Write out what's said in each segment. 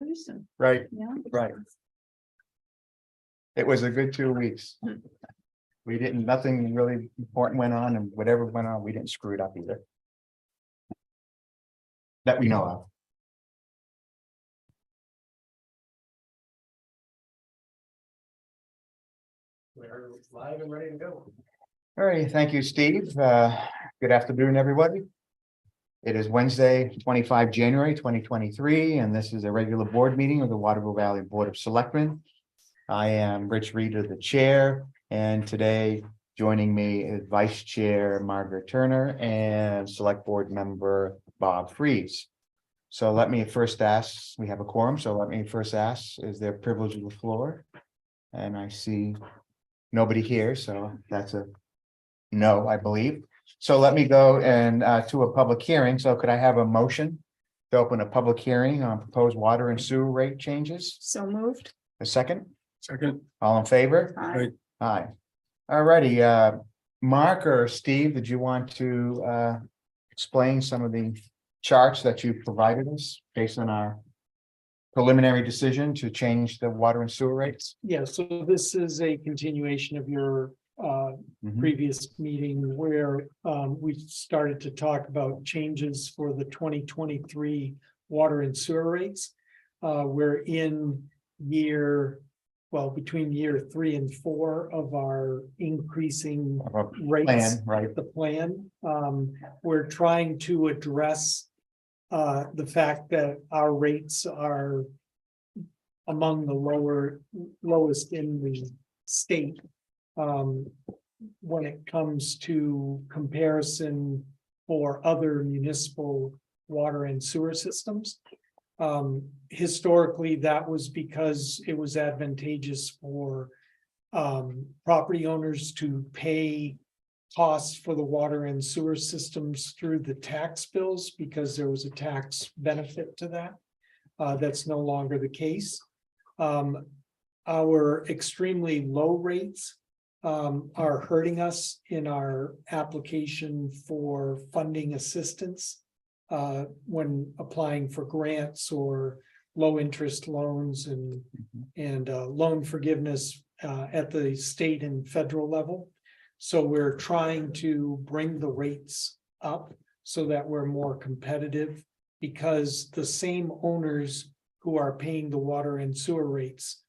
pretty soon. Right, Yeah. right. It was a good 2 weeks. We didn't, nothing really important went on, and whatever went on, we didn't screw it up either. That we know of. We're live and ready to go. All right, thank you, Steve. Good afternoon, everybody. It is Wednesday, 25 January 2023, and this is a regular board meeting of the Waterville Valley Board of Selectmen. I am Rich Reader, the chair, and today joining me is Vice Chair Margaret Turner and Select Board Member Bob Freeze. So let me first ask, we have a quorum, so let me first ask, is there privilege of the floor? And I see nobody here, so that's a no, I believe. So let me go and to a public hearing. So could I have a motion to open a public hearing on proposed water and sewer rate changes? So moved. A second? Second. All in favor? Aye. Aye. All righty, Mark or Steve, did you want to explain some of the charts that you provided us based on our preliminary decision to change the water and sewer rates? Yeah, so this is a continuation of your Mhm. previous meeting where we started to talk about changes for the 2023 water and sewer rates. We're in between year 3 and 4 of our increasing Of a rates. plan, right? The plan. We're trying to address the fact that our rates are among the lowest in the state. When it comes to comparison for other municipal water and sewer systems. Historically, that was because it was advantageous for property owners to pay costs for the water and sewer systems through the tax bills because there was a tax benefit to that. That's no longer the case. Our extremely low rates are hurting us in our application for funding assistance when applying for grants or low interest loans and loan forgiveness at the state and federal level. So we're trying to bring the rates up so that we're more competitive because the same owners who are paying the water and sewer rates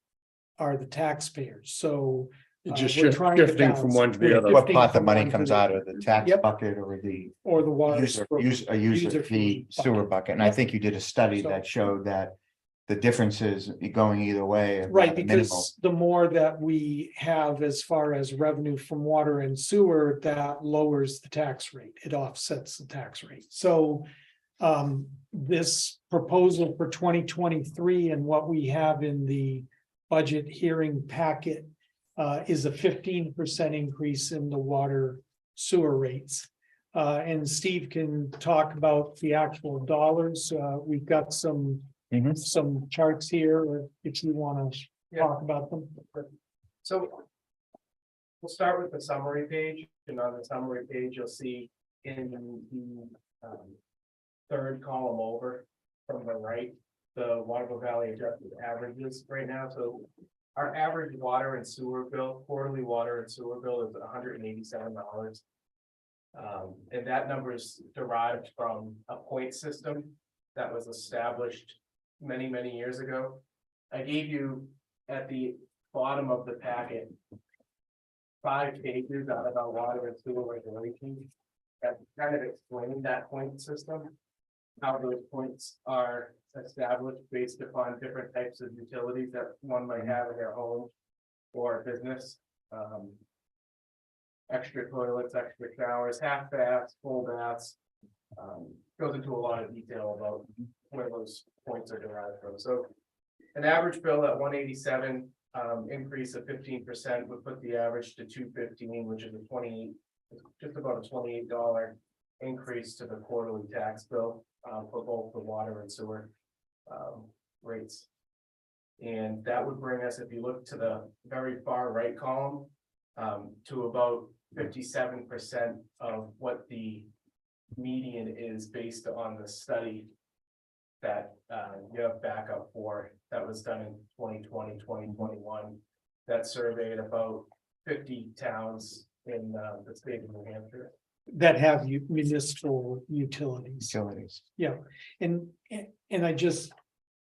are the taxpayers. So It's just we're trying to shifting from balance. one to the We're other. What shifting part the from money one to comes the- out of, the tax Yep. bucket or the Or the water. user fee sewer bucket? And I Yep. think you did a study So- that showed that the differences going either way. are Right, minimal. because the more that we have as far as revenue from water and sewer, that lowers the tax rate. It offsets the tax rate. So this proposal for 2023 and what we have in the budget hearing packet is a 15% increase in the water sewer rates. And Steve can talk about the actual dollars. We've got some charts here if you want to talk about them. So we'll start with the summary page, and on the summary page, you'll see in the third column over from the right, the Waterville Valley adjusted averages right now. So our average water and sewer bill, quarterly water and sewer bill is $187. And that number is derived from a point system that was established many, many years ago. I gave you at the bottom of the packet 5 pages out of our water and sewer regulations that kind of explain that point system, how those points are established based upon different types of utilities that one might have in their home or business. Extra toilets, extra showers, half baths, full baths. Goes into a lot of detail about where those points are derived from. So an average bill at 187, increase of 15% would put the average to 215, which is just about a $28 increase to the quarterly tax bill for both the water and sewer rates. And that would bring us, if you look to the very far right column, to about 57% of what the median is based on the study that you have backup for, that was done in 2020, 2021. That surveyed about 50 towns in the state of New Hampshire. That have municipal utilities. Utilities. And I just,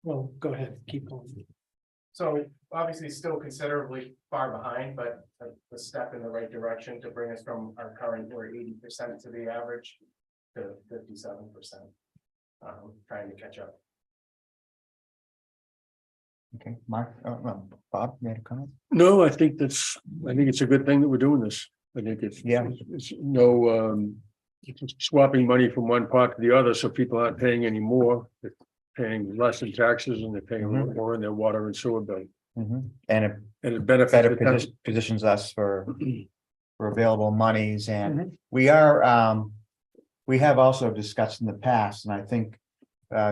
well, go ahead, keep going. So obviously still considerably far behind, but a step in the right direction to bring us from our current, we're 80% to the average to 57%. Trying to catch up. Okay, Mark, Bob, you had a comment? No, I think it's a good thing that we're doing this. I think it's. Yeah. It's no, swapping money from one pot to the other, so people aren't paying any more. They're paying less in taxes and they're paying a lot more in their water and sewer bill. And it And it benefits better the town. positions us for available monies, and Mhm. we are, we have also discussed in the past, and I think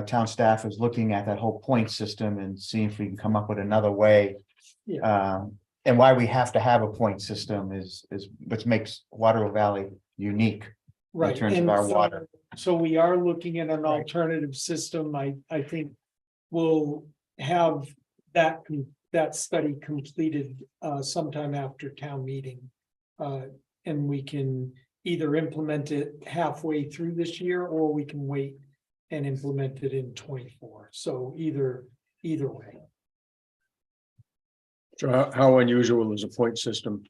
town staff is looking at that whole point system and seeing if we can come up with another way. And why we have to have a point system is what makes Waterville Valley unique. Right. terms of and our so- water. So we are looking at an Right. alternative system. I think we'll have that, that study completed sometime after town meeting. And we can either implement it halfway through this year, or we can wait and implement it in 24. So either way. So how unusual is a point system?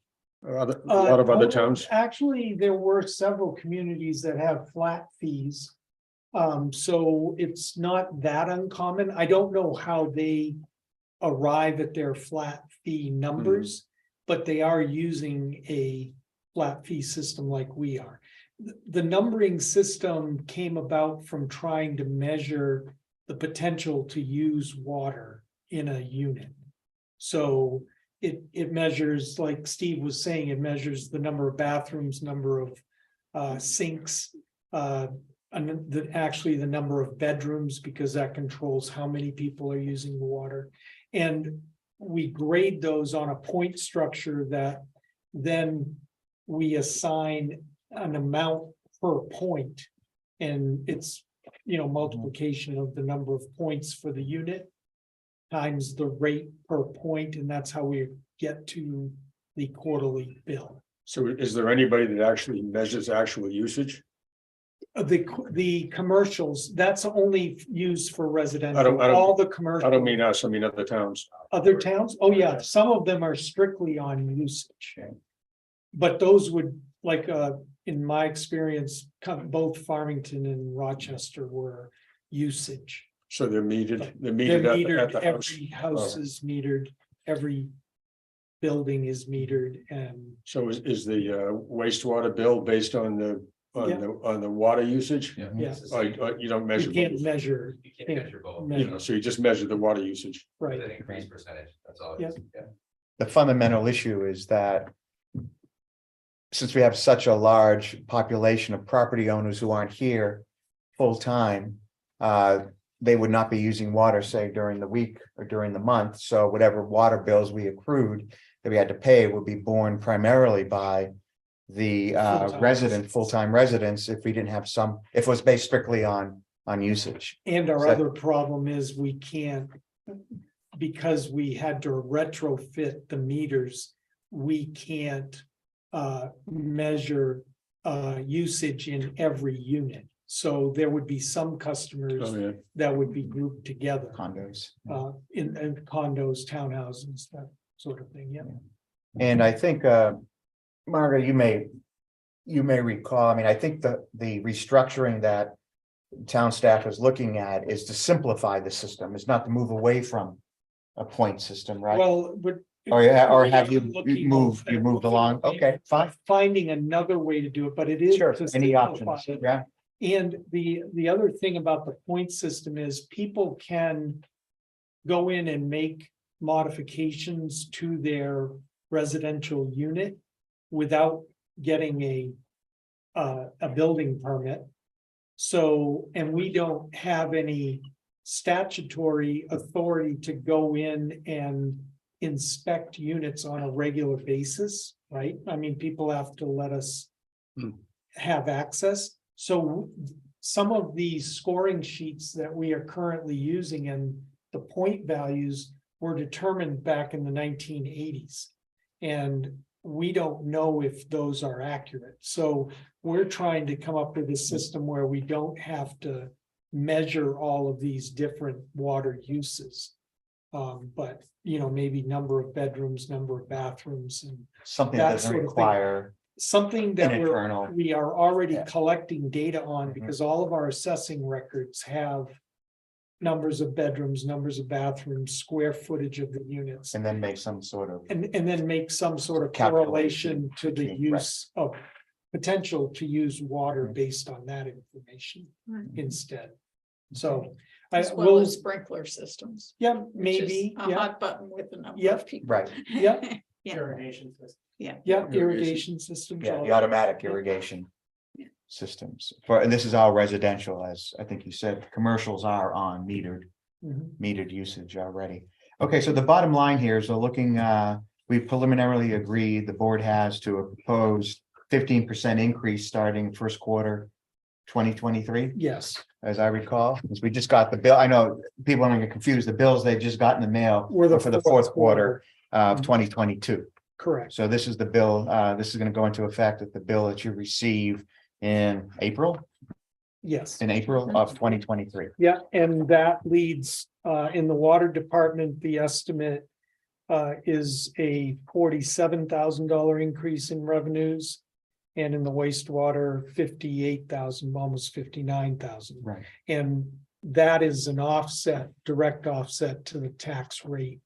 A lot of other towns, Actually, there were several communities that have flat fees. So it's not that uncommon. I don't know how they arrive at their flat fee numbers, but they are using a flat fee system like we are. The numbering system came about from trying to measure the potential to use water in a unit. So it measures, like Steve was saying, it measures the number of bathrooms, number of sinks, and actually the number of bedrooms, because that controls how many people are using the water. And we grade those on a point structure that then we assign an amount per point. And it's, multiplication of the number of points for the unit times the rate per point, and that's how we get to the quarterly bill. so is there anybody that actually measures actual usage? The commercials, that's only used for residential. I don't- All the I commercial. don't mean us, I mean other towns. Other towns, oh yeah, some of them are strictly on usage. But those would, like, in my experience, both Farmington and Rochester were usage. So they're metered, They're at metered, the house. every house is metered, every building is metered, and So is the wastewater bill based on the water usage? yes, Or you don't measure, you can't measure. You can't measure both. measure, so you just measure the water usage. right, An increased percentage, that's all. it Yeah. is. The fundamental issue is that since we have such a large population of property owners who aren't here full-time, they would not be using water, say, during the week or during the month. So whatever water bills we accrued that we had to pay would be borne primarily by the full-time residents, if we didn't have if it was based strictly on usage. and our So- other problem is we can't. Because we had to retrofit the meters, we can't measure usage in every unit. So there would be some customers Oh, yeah. that would be grouped together Condos. in condos, townhouses, that sort of thing, yeah. And I think, Margaret, you may recall, I mean, I think the restructuring that town staff is looking at is to simplify the system, is not to move away from a point system, right? Well, but. Or have you Looking moved at- along? Okay, fine, Finding another way to do it, but it is. sure, to any simplify options, it. yeah, And the other thing about the point system is people can go in and make modifications to their residential unit without getting a building permit. So, and we don't have any statutory authority to go in and inspect units on a regular basis, right? I mean, people have to let us have access. So some of these scoring sheets that we are currently using and the point values were determined back in the 1980s. And we don't know if those are accurate. So we're trying to come up with a system where we don't have to measure all of these different water uses. But, you know, maybe number of bedrooms, number of bathrooms, and Something that that doesn't sort of thing. require something an that internal. we are already Yeah. collecting data on, Mhm. because all of our assessing records have numbers of bedrooms, numbers of bathrooms, square footage of the units, And then make some sort of. and then make some sort of Calculation correlation to the between- right. use of potential to use water Mhm. based on that information Right. instead. So I As well will, as sprinkler systems. yeah, which is maybe, A yeah, hot button with a number Yep. of people. Right. Yeah. Yeah, Irrigation system. yeah, irrigation systems. Yeah, all the that. automatic irrigation. Yeah. Systems, and this is all residential, as I think you said, commercials are on Mhm. metered usage already. Okay, so the bottom line here is we're looking, we preliminarily agreed, the board has to a proposed 15% increase starting first quarter 2023, Yes, as I recall, because we just got the bill. I know people are gonna get confused. The bills they just got in the mail we're were for the fourth quarter of 2022. Correct. So this is the bill, this is gonna go into effect at the bill that you receive in April Yes. of 2023. Yeah, and that leads, in the water department, the estimate is a $47,000 increase in revenues. And in the wastewater, 58,000, almost 59,000. Right. And that is an offset, direct offset to the tax rate.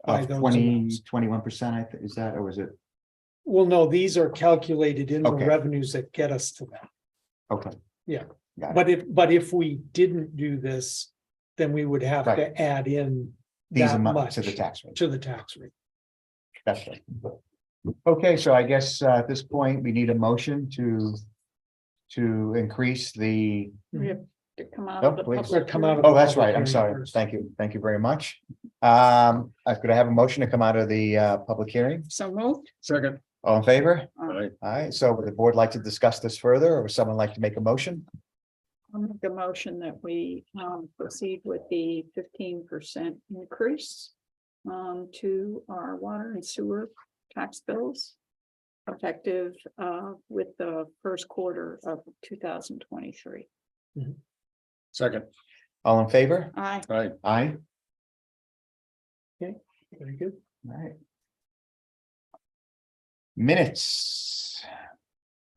By Of those 21%, I think, is that, or was it? Well, no, these are calculated in the Okay. revenues that get us to that. Okay. Yeah. Got it. But if we didn't do this, then we would have Right. to add in These that amounts much to the tax rate. to the tax rate. That's right. Okay, so I guess at this point, we need a motion to increase the, we have to come out Oh, of the please. public. Come out of oh, hearing. that's public right, I'm hearing sorry. first. Thank you very much. Could I have a motion to come out of the public hearing? So moved. Second, All in favor? all right, All right, so would the board like to discuss this further, or would someone like to make a motion? I'll make a motion that we proceed with the 15% increase to our water and sewer tax bills effective with the first quarter of 2023. second, All in favor? Aye. all right. Aye. Very good. All right. Minutes.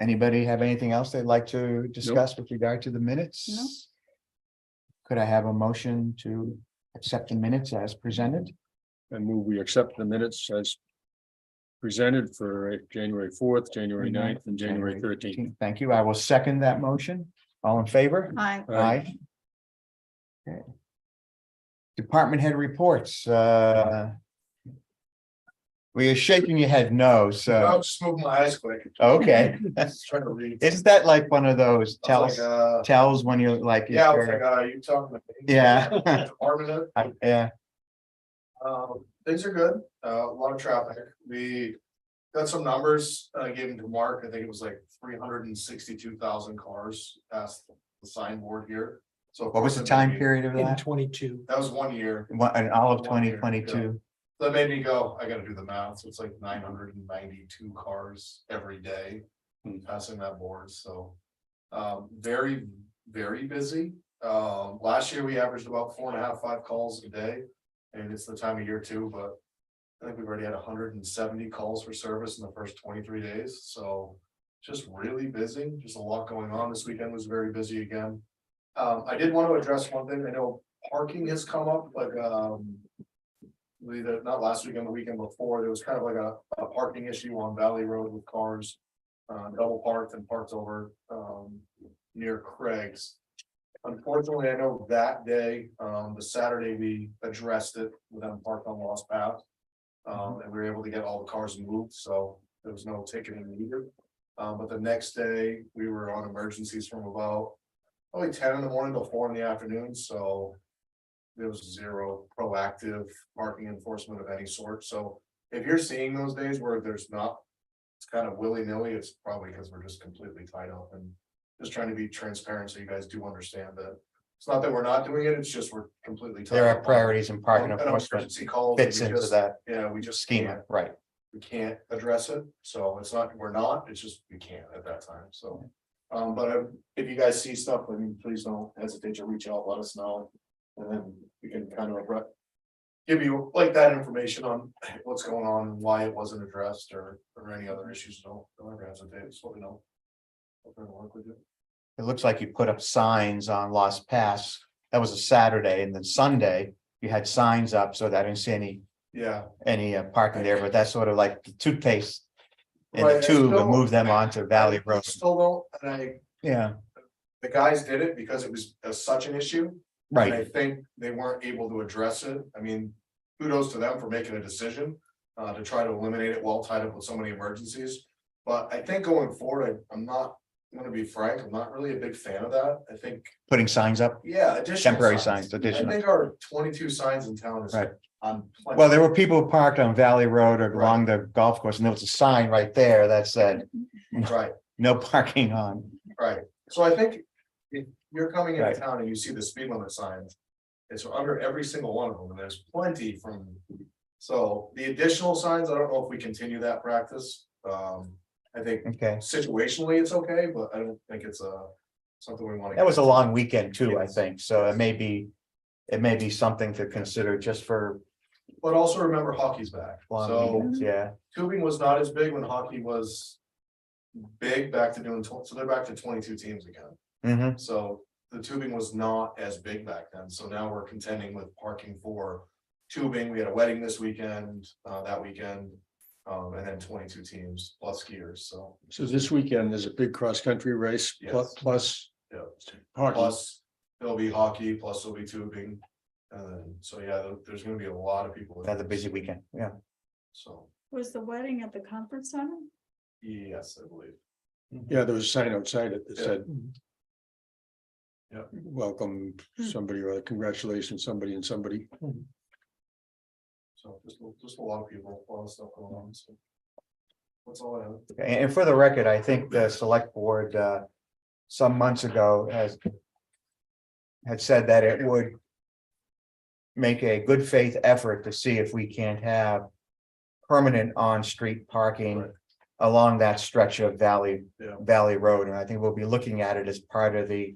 Anybody have anything else they'd like to discuss with regard to the minutes? No. Could I have a motion to accept the minutes as presented? I move we accept the minutes as presented for January 4th, January 9th, and January 13th. Thank you. I will second that motion. All in favor? Aye. Aye. Okay. Department head reports, well, you're shaking your head no, so, I'll just move my eyes quick. okay. Just trying to read. Isn't that like one of those I was tells, like, tells when you're like? if yeah, I was you're- like, you talking to me? Yeah. Department head. Yeah, Things are good, a lot of traffic, we got some numbers, I gave them to Mark, I think it was like 362,000 cars past the signboard here. So. of what was course the it made time me- period of In that? 22. That was 1 year, In all of 1 year, 2022? that made me go, I gotta do the math, so it's like 992 cars every day. Passing that board, so, very, very busy. Last year we averaged about 4.5, 5 calls a day. And it's the time of year too, but I think we've already had 170 calls for service in the first 23 days, so. Just really busy, just a lot going on. This weekend was very busy again. I did want to address one thing. I know parking has come up, like, either not last weekend, the weekend before, there was kind of like a parking issue on Valley Road with cars. Double parked and parked over, near Craig's. Unfortunately, I know that day, the Saturday, we addressed it with them parked on Lost Path. And we were able to get all the cars moved, so there was no ticketing needed. But the next day, we were on emergencies from about probably 10 in the morning till 4 in the afternoon, so. There was zero proactive parking enforcement of any sort, so if you're seeing those days where there's not. It's kind of willy-nilly, it's probably because we're just completely tied up and just trying to be transparent, so you guys do understand that. It's not that we're not doing it, it's just we're completely. tied There are up on- priorities and parking on enforcement emergency calls that fits we into just- that Yeah, we just schema, can't, right? we can't address it, so it's not, we're not, it's just, we can't at that time, so. But if you guys see stuff, I mean, please don't hesitate to reach out, let us know, and then we can kind of give you like that information on what's going on, and why it wasn't addressed, or any other issues, don't ever hesitate, just let me know. Hope I can work with you. It looks like you put up signs on Lost Pass. That was a Saturday, and then Sunday you had signs up, so that I didn't see any parking there, but that's sort of like the toothpaste. And Right, the I tube and still- move them onto Valley I Road. Still don't, and Yeah, the guys did it because it was such an issue. And right. I think they weren't able to address it. I mean, kudos to them for making a decision to try to eliminate it while tied up with so many emergencies. But I think going forward, I'm not, I'm gonna be frank, I'm not really a big fan of that. I think, Putting signs up, yeah, additional temporary signs, I additional. think our 22 signs in town is Right. on. plenty. Well, there were people parked on Valley Road or Right. along the golf course, and there was a sign right there that said, Right, no parking on. right. So I think if you're coming into Right. town and you see the speed limit signs, it's under every single one of them, and there's plenty from. So the additional signs, I don't know if we continue that practice. I think Okay, situationally it's okay, but I don't think it's something we want to. that was a long weekend too, I think, so it may be something to consider just for But also remember hockey's back. long So weekends, yeah. tubing was not as big when hockey was big, back to doing, so they're back to 22 teams again. Hmm. So the tubing was not as big back then, so now we're contending with parking for tubing. We had a wedding this weekend, that weekend. And then 22 teams plus skiers, so So this weekend, there's a big cross-country race Yes. plus Yeah. hockey. plus there'll be hockey, plus there'll be tubing. And then, so yeah, there's gonna be a lot of people. Another busy weekend, yeah. So, Was the wedding at the conference center? yes, I believe. Yeah, there was a sign outside it that Yeah. said. Yeah. Welcome somebody or congratulations, somebody and somebody. So just a lot of people, a lot of stuff going on, so. That's all I have. And for the record, I think the select board, some months ago had said that it would make a good faith effort to see if we can't have permanent on-street parking Right. along that stretch of Valley Yeah. Road, and I think we'll be looking at it as part of the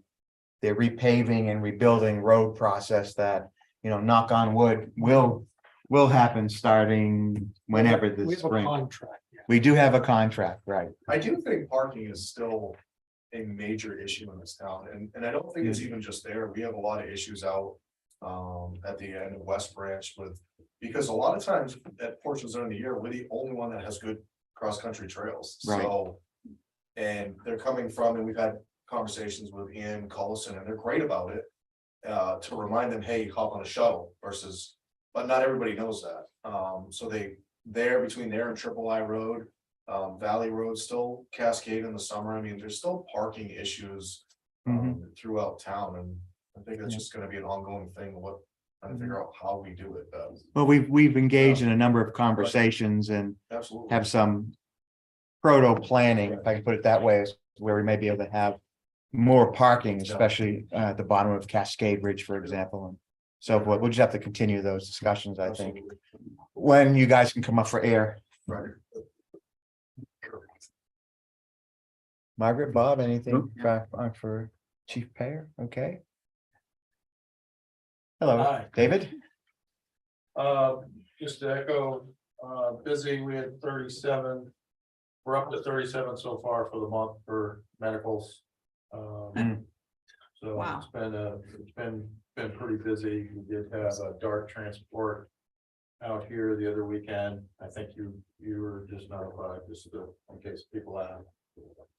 repaving and rebuilding road process that, knock on wood, will happen starting whenever We this have a spring. contract, yeah. We do have a contract, right? I do think parking is still a major issue in this town, and I don't think it's even just there. We have a lot of issues out. At the end of West Branch because a lot of times at portions during the year, we're the only one that has good cross-country trails, Right. so. And they're coming from, and we've had conversations with Ian Collison, and they're great about it. To remind them, hey, hop on a shuttle versus, but not everybody knows that. So they're between there and Triple I Road. Valley Road still cascade in the summer. I mean, there's still parking issues. Throughout town, and I think that's Yeah. just gonna be an ongoing thing, trying to figure out how we do it, Well, we've engaged in a number of conversations and absolutely. have some proto planning, if I can put it that way, where we may be able to have more parking, especially at the bottom of Cascade Ridge, for example, and so forth. We'll just have to continue those discussions, I think, Absolutely. when you guys can come up for air. Right. Margaret, Bob, anything for Chief Payer? Okay. Hello, Hi. David? Just to echo, busy, we had 37. We're up to 37 so far for the month for medicals. So Wow. it's been pretty busy. We did have a dart transport out here the other weekend. I think you were just notified, in case people have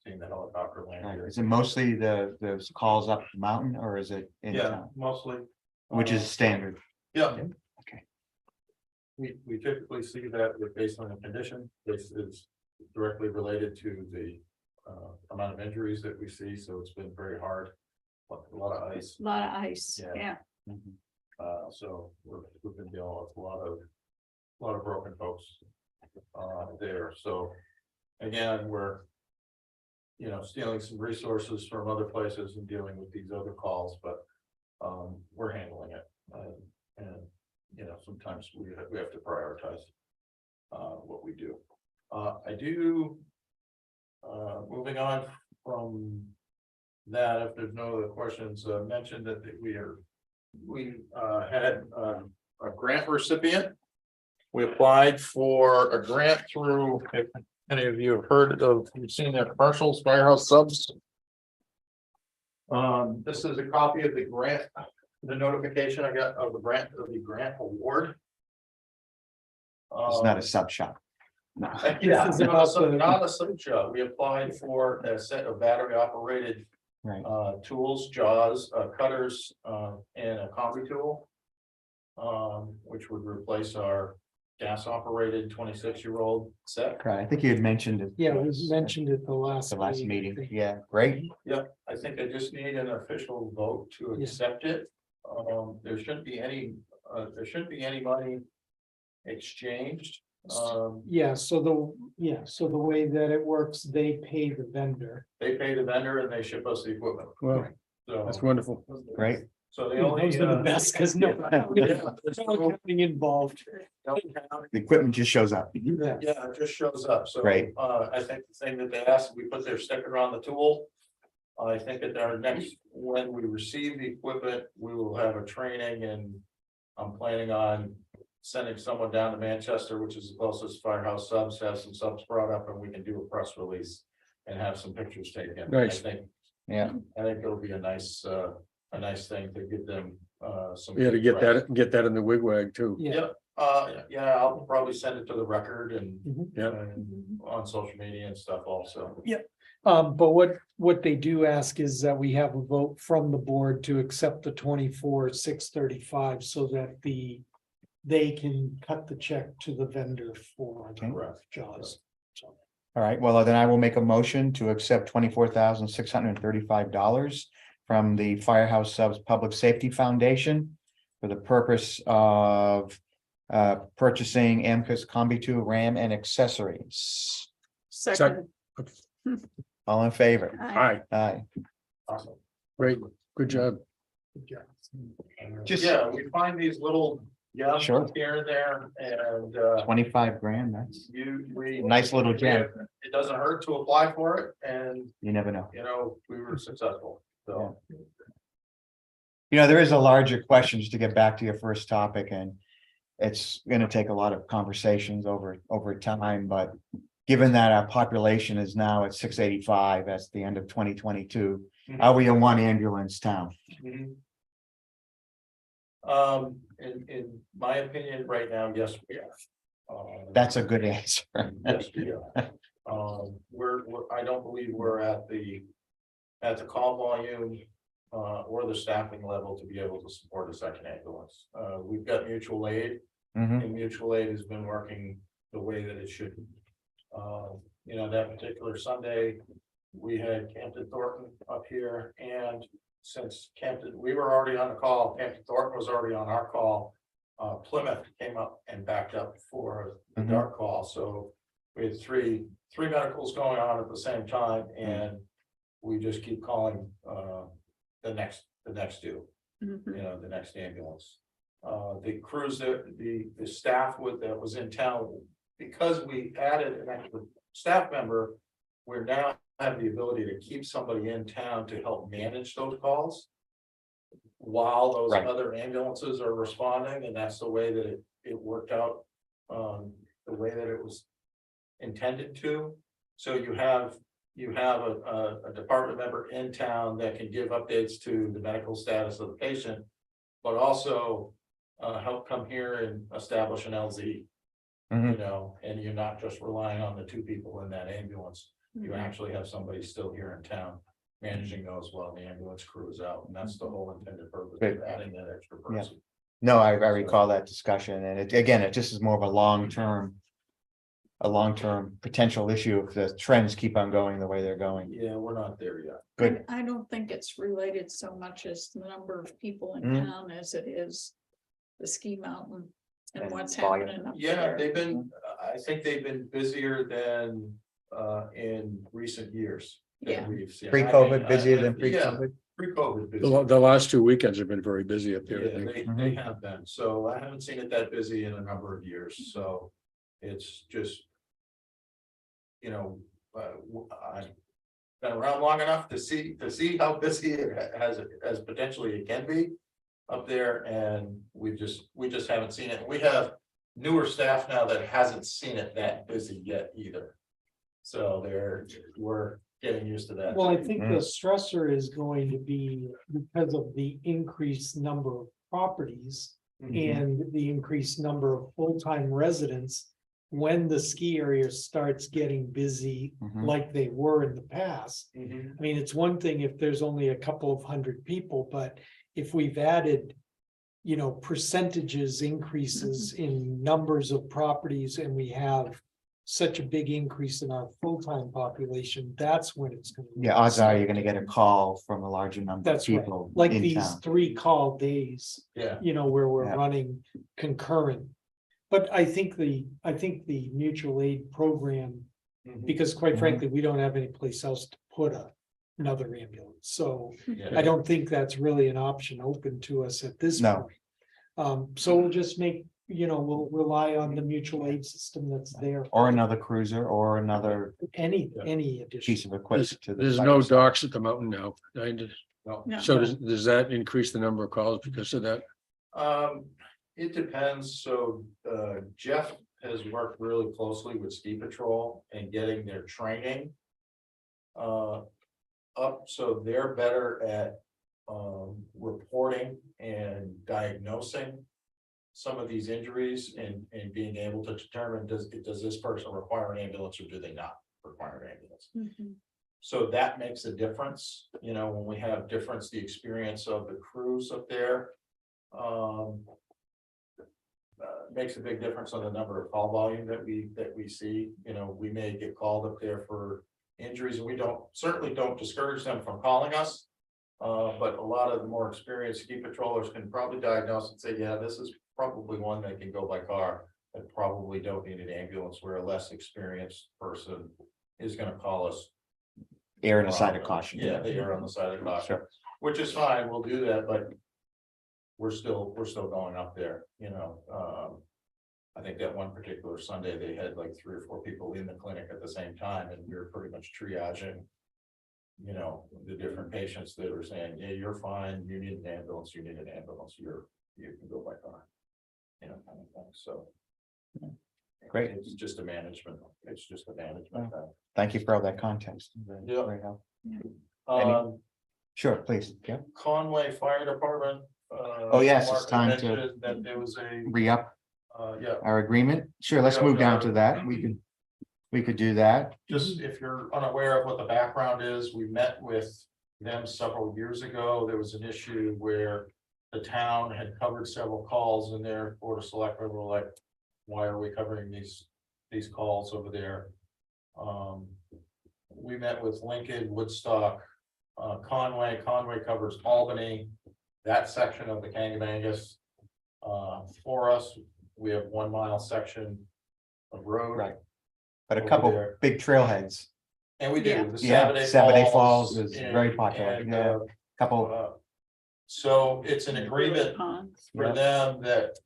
seen the helicopter land here. Is it mostly those calls up the mountain, or is it in Yeah, town? mostly. Which is standard? Yeah. Okay. We typically see that with based on the condition, this is directly related to the amount of injuries that we see, so it's been very hard. A lot of ice, A lot of ice, Yeah. yeah. so we've been dealing with a lot of broken folks there, so again, we're stealing some resources from other places and dealing with these other calls, but we're handling it. And, sometimes we have to prioritize what we do. Moving on from that, if there's no other questions, mentioned that we had a grant recipient. We applied for a grant through, if any of you have heard of, you've seen their commercials, Firehouse Subs. This is a copy of the grant, the notification I got of the grant award. It's not a sub shop. Yeah, This is about the- not a sub shop. We applied for a set of battery operated Right. tools, jaws, cutters, and a combi tool. Which would replace our gas operated 26-year-old set. Right. I think you had mentioned it. Yeah, we mentioned it the last. The last meeting. Yeah, great. Yep, I think I just need an official vote to Yeah. accept it. There shouldn't be any money exchanged. Yeah, so the way that it works, they pay the vendor. They pay the vendor and they ship us the equipment. Well, So, that's wonderful. Great. so the only. Those are the best, because no. Yeah. There's no accounting involved. The equipment just shows up. Yeah. Yeah, it just shows up, so. Great. I think the thing that they asked, we put their sticker on the tool. I think at our next, when we receive the equipment, we will have a training and I'm planning on sending someone down to Manchester, which is the closest Firehouse Subs, have some subs brought up and we can do a press release and have some pictures taken. Nice. Yeah. I think it'll be a nice thing to give them, some. Yeah, to get that in the wigwag too. Yeah. Yeah, I'll probably send it to the record and, Mhm. and on social media and stuff also. But what they do ask is that we have a vote from the board to accept the 24,635 so that they can cut the check to the vendor for Okay. Correct. JAWS. All right, well, then I will make a motion to accept $24,635 from the Firehouse Subs Public Safety Foundation for the purpose of purchasing Amcus Combi 2 RAM and accessories. Second. All in favor? Aye. Aye. Awesome. Great, good job. Just- Yeah, we find these little, Sure. here and there and, 25 grand, that's, we. Nice little gem. It doesn't hurt to apply for it and, you never know. we were successful, so. There is a larger question, just to get back to your first topic, and it's gonna take a lot of conversations over time, but given that our population is now at 685, that's the end of 2022, are we a one ambulance town? In my opinion, right now, yes, we are. That's a good answer. Yes, we are. I don't believe we're at the call volume, or the staffing level to be able to support a second ambulance. We've got mutual aid, Mhm. and mutual aid has been working the way that it should. That particular Sunday, we had Campton Thornton up here, and since we were already on the call, Campton Thornton was already on our call. Plymouth came up and backed up for the Mhm. dark call, so we had three medicals going on at the same time, and we just keep calling the next due, Mhm. the next ambulance. The crews that the staff that was in town, because we added an extra staff member, we're now have the ability to keep somebody in town to help manage those calls. While those Right. other ambulances are responding, and that's the way that it worked out, the way that it was intended to. So you have a department member in town that can give updates to the medical status of the patient, but also help come here and establish an LZ. Mhm. And you're not just relying on the two people in that ambulance. You Mhm. actually have somebody still here in town managing those while the ambulance crew is out, and that's the whole intended purpose Great. of adding that extra Yeah. person. No, I recall that discussion, and it just is more of a long-term potential issue if the trends keep on going the way they're going. Yeah, we're not there yet. Good. I don't think it's related so much as the number of people in Mm. town as it is the ski mountain and And what's volume. happening up Yeah, there. they've been, I think they've been busier than in recent years. Yeah. we've seen. Pre-COVID, busier than Yeah, pre-COVID? pre-COVID. The, busy. the last 2 weekends have been very busy up Yeah, there. I think. they have been, so I haven't seen it that busy in a number of years, so it's just. You know, I've been around long enough to see how busy it has, as potentially it can be. Up there, and we just haven't seen it, we have newer staff now that hasn't seen it that busy yet either. So we're getting used to that. Well, I think the stressor is going to be because of the increased number of properties and the increased number of full-time residents. When the ski area starts getting busy Mhm. like they were in the past. Mhm. I mean, it's one thing if there's only a couple of hundred people, but if we've added. You know, percentages increases in numbers of properties and we have such a big increase in our full-time population, that's when it's gonna. Yeah, odds are you're gonna get a call from a larger number of That's right, people like in these town. 3 call days, Yeah, you know, where we're Yeah. running concurrent. But I think the mutual aid program, Mhm. because quite Mhm. frankly, we don't have any place else to put another ambulance, so. yeah. I don't think that's really an option open to us at this No. point. So we'll just make, you know, we'll rely on the mutual aid system that's there. Or another cruiser or another Any piece addition. of equipment to the. There's fire no station. docks at the mountain now. No. No. So does that increase the number of calls because of that? It depends, so, Jeff has worked really closely with Ski Patrol and getting their training. Up, so they're better at, reporting and diagnosing. Some of these injuries and being able to determine, does this person require an ambulance or do they not require an ambulance? Mhm. So that makes a difference, you know, when we have difference, the experience of the crews up there. Makes a big difference on the number of call volume that we see, you know, we may get called up there for injuries, and we certainly don't discourage them from calling us. But a lot of the more experienced ski patrollers can probably diagnose and say, yeah, this is probably one that can go by car. That probably don't need an ambulance, where a less experienced person is gonna call us. Err on the side of caution. Yeah, they are on the side of caution, Sure. which is fine, we'll do that, but. We're still going up there, you know, I think that one particular Sunday, they had like 3 or 4 people in the clinic at the same time, and we were pretty much triaging. You know, the different patients that were saying, yeah, you're fine, you need an ambulance, you can go by car. You know, kind of thing, so. Great. It's just a management thing. Thank you for all that context. Yeah. Very helpful. Any- Um, Sure, please. Yeah. Conway Fire Department. Oh, yes, it's Mark time to- mentioned that there was a, Re-up yeah, our agreement. Sure, let's Yeah, move down sure. to that. We could do that. just if you're unaware of what the background is, we met with them several years ago. There was an issue where the town had covered several calls and their board of selectmen were like, why are we covering these calls over there? We met with Lincoln, Woodstock, Conway covers Albany, that section of the Kangamangas. For us, we have 1 mile section of road. Right. But a Over couple there. big trailheads, And we do. Yeah. The Yeah, Saturday Saturday Falls Falls is very and- popular, and, yeah. couple, So it's an agreement Ponds. for Yeah. them that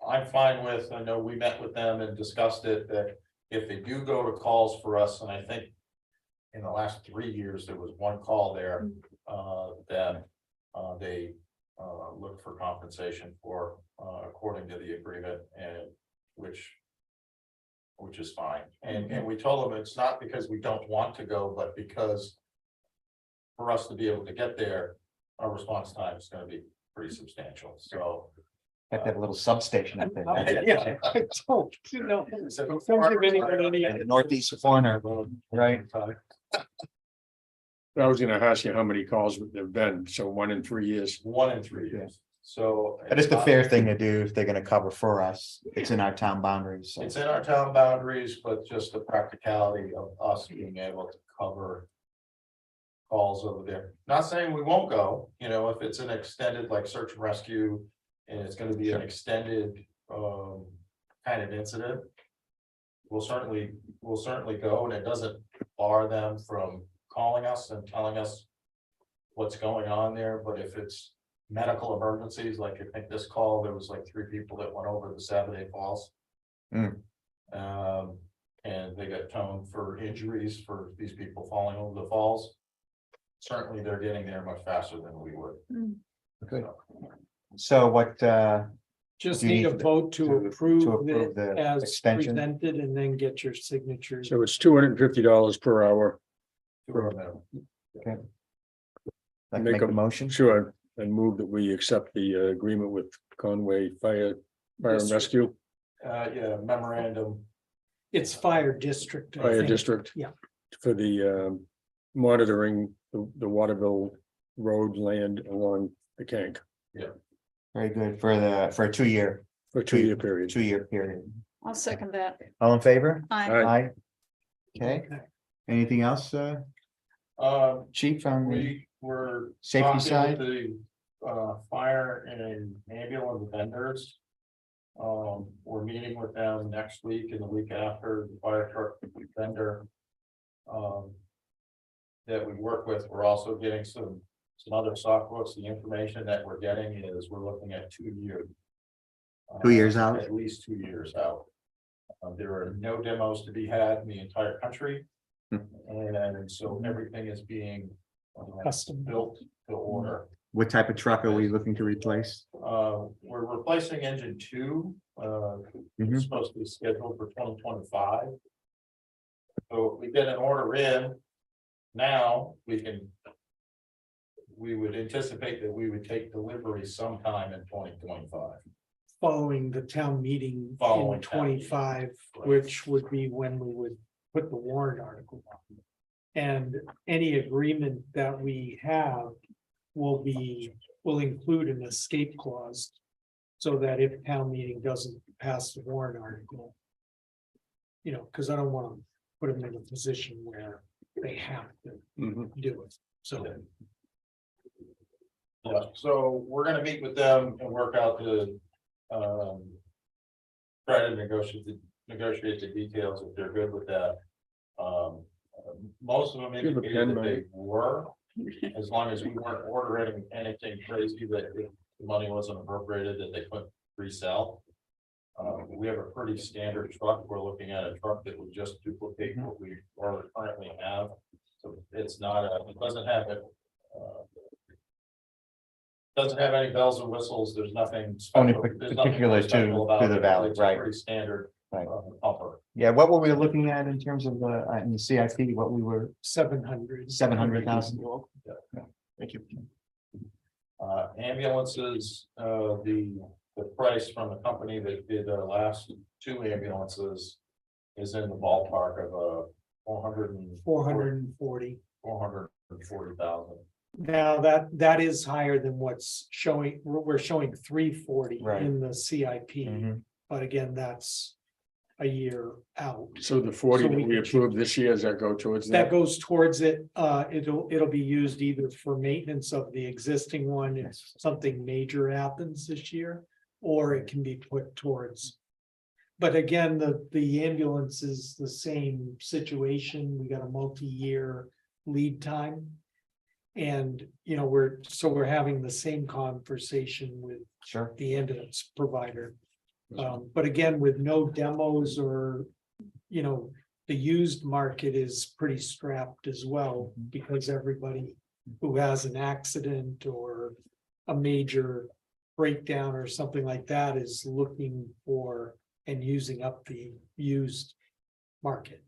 I'm fine with. I know we met with them and discussed it, that if they do go to calls for us, and I think in the last 3 years, there was 1 call there, that they look for compensation for, according to the agreement, and which is fine. And we told them it's not because we don't want to go, but because for us to be able to get there, our response time is gonna be pretty substantial, so. have to have a little substation up there. Yeah, I don't, you know, don't give anyone any. And the northeast corner, right? I was gonna ask you how many calls there've been, so 1 in 3 years. 1 in 3 years, so. But it's the fair thing to do if they're gonna cover for us. It's in our town boundaries. So. It's in our town boundaries, but just the practicality of us being able to cover. Calls over there, not saying we won't go, you know, if it's an extended like search and rescue. And it's gonna be an Sure. extended kind of incident. We'll certainly go, and it doesn't bar them from calling us and telling us what's going on there, but if it's medical emergencies, like I think this call, there was like 3 people that went over the Saturday Falls. Mm. And they got towed for injuries for these people falling over the falls. Certainly, they're getting there much faster than we would. Good. So what, Just Do you need a need to- vote to to approve approve it the as extension? presented and then get your signatures. So it's $250 per hour. like Make make a a- motion? Sure, and move that we accept the agreement with Conway Fire and District. Rescue Yeah, memorandum. It's fire district. I Fire think. District. Yeah. For the monitoring the Waterville Road land along the Kank Very good for a 2-year, for a 2-year period. 2-year period. I'll second that. All in favor? I, Aye. Okay, anything else, Chief, on the We were. safety talking side? with The fire and ambulance vendors. We're meeting with them next week and the week after, the fire truck vendor. That we work with, we're also getting some other soft books. The information that we're getting is we're looking at 2 years. 2 years out? At least 2 years out. There are no demos to be had in the entire country. Hmm. And so everything is being Custom. built to order. What type of truck are we looking to replace? We're replacing engine 2, Mhm. it's supposed to be scheduled for 2025. So if we get an order in, now we would anticipate that we would take delivery sometime in 2025. Following the town meeting Following in town meeting. 25, which would be when we would put the warrant article on. And any agreement that we have will include an escape clause. So that if town meeting doesn't pass the warrant article. Because I don't want to put them in a position where they have to Mhm. do it, so. Yeah, so we're gonna meet with them and work out the, try to negotiate the details if they're good with that. Most of them you have a indicated pen, that they Mike? were, as long as we weren't ordering anything crazy that if the money wasn't appropriated that they couldn't resell. We have a pretty standard truck. We're looking at a truck that would just duplicate what we already currently have. So it's not it doesn't have it. Doesn't have any bells and whistles. There's nothing. Only special- there's nothing particular special about to the it. valley, It's a right. Pretty standard. Right. Pumper. Yeah, what were we looking at in terms of in the CIP, what we were, 700. 700,000? Yeah. Thank you. Ambulances, the price from the company that did our last 2 ambulances. Is in the ballpark of 440,000. 440. Now, that is higher than what's showing, we're showing 340 Right. in the CIP, Mhm. but again, that's a year out. So the 40 So that we we can approved this year, does that go towards That that? goes towards it, it'll be used either for maintenance of the existing one, if Yes. something major happens this year, or it can be put towards. But again, the ambulance is the same situation, we got a multi-year lead time. And, we're having the same conversation with Sure. the ambulance provider. But again, with no demos or, the used market is pretty strapped as well, because everybody who has an accident or a major breakdown or something like that is looking for and using up the used market.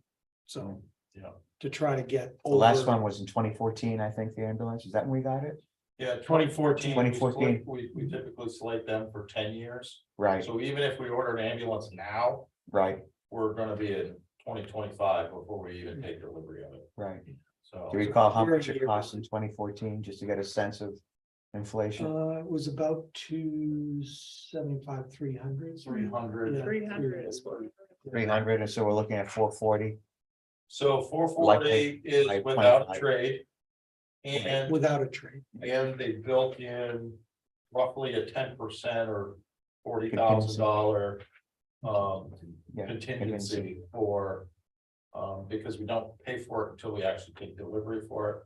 So, Yeah. to try to get. The last over- one was in 2014, I think, the ambulance, is that when we got it? Yeah, 2014. 2014. We typically slate them for 10 years. Right, So even if we order an ambulance now, right, we're gonna be in 2025 before we even take delivery of it. right. So. Do you recall how Year much on it year. cost in 2014, just to get a sense of inflation? It was about 275, 300. 300. Yeah. 300 is what. 300, and so we're looking at 440. So 440 is like without 25. trade. And Without a trade. they built in roughly a 10% or $40,000 Yeah, contingency for Because we don't pay for it until we actually take delivery for it.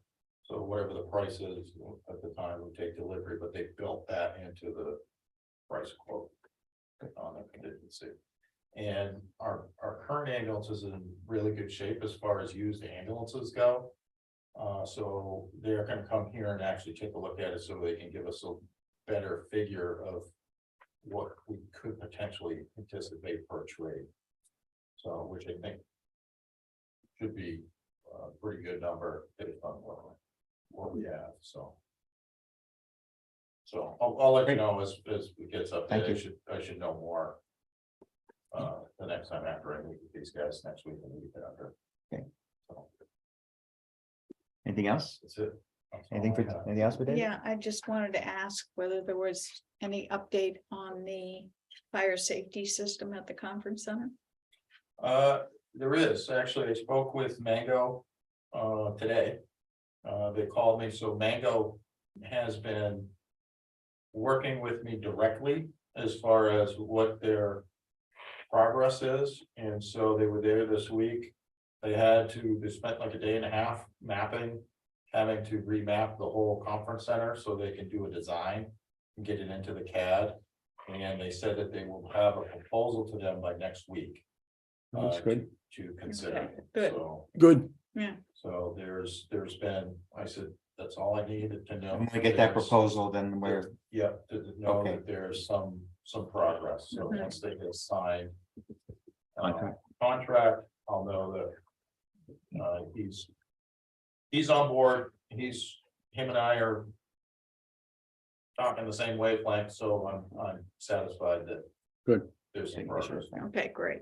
So whatever the price is at the time we take delivery, but they built that into the price quote on the contingency. And our current ambulance is in really good shape as far as used ambulances go. So they're gonna come here and actually take a look at it so they can give us a better figure of what we could potentially anticipate per trade. So, which I think should be a pretty good number based on what we have, so. So I'll let you know as it gets up Thank there. you. I should know more. The next time after I meet with these guys next week and the week after. Okay. So Anything else? that's it. That's all Anything I for, have. anything else for Dave? Yeah, I just wanted to ask whether there was any update on the fire safety system at the conference center. There is, actually, I spoke with Mango, today. They called me, so Mango has been working with me directly as far as what their progress is, and so they were there this week. They spent like a day and a half mapping, having to remap the whole conference center so they can do a design and get it into the CAD. And they said that they will have a proposal to them by next week. That's good. To consider. Okay, good. So, Good. so there's been, I said, that's all I needed to know. When we get that There's- proposal, then we're, Yeah, to know Okay. that there's some progress, so Mhm. once they get signed. Contract. Contract, I'll know that. He's on board, him and I are. Talking the same wavelength, so I'm satisfied that. Good. There's some progress. Okay, great.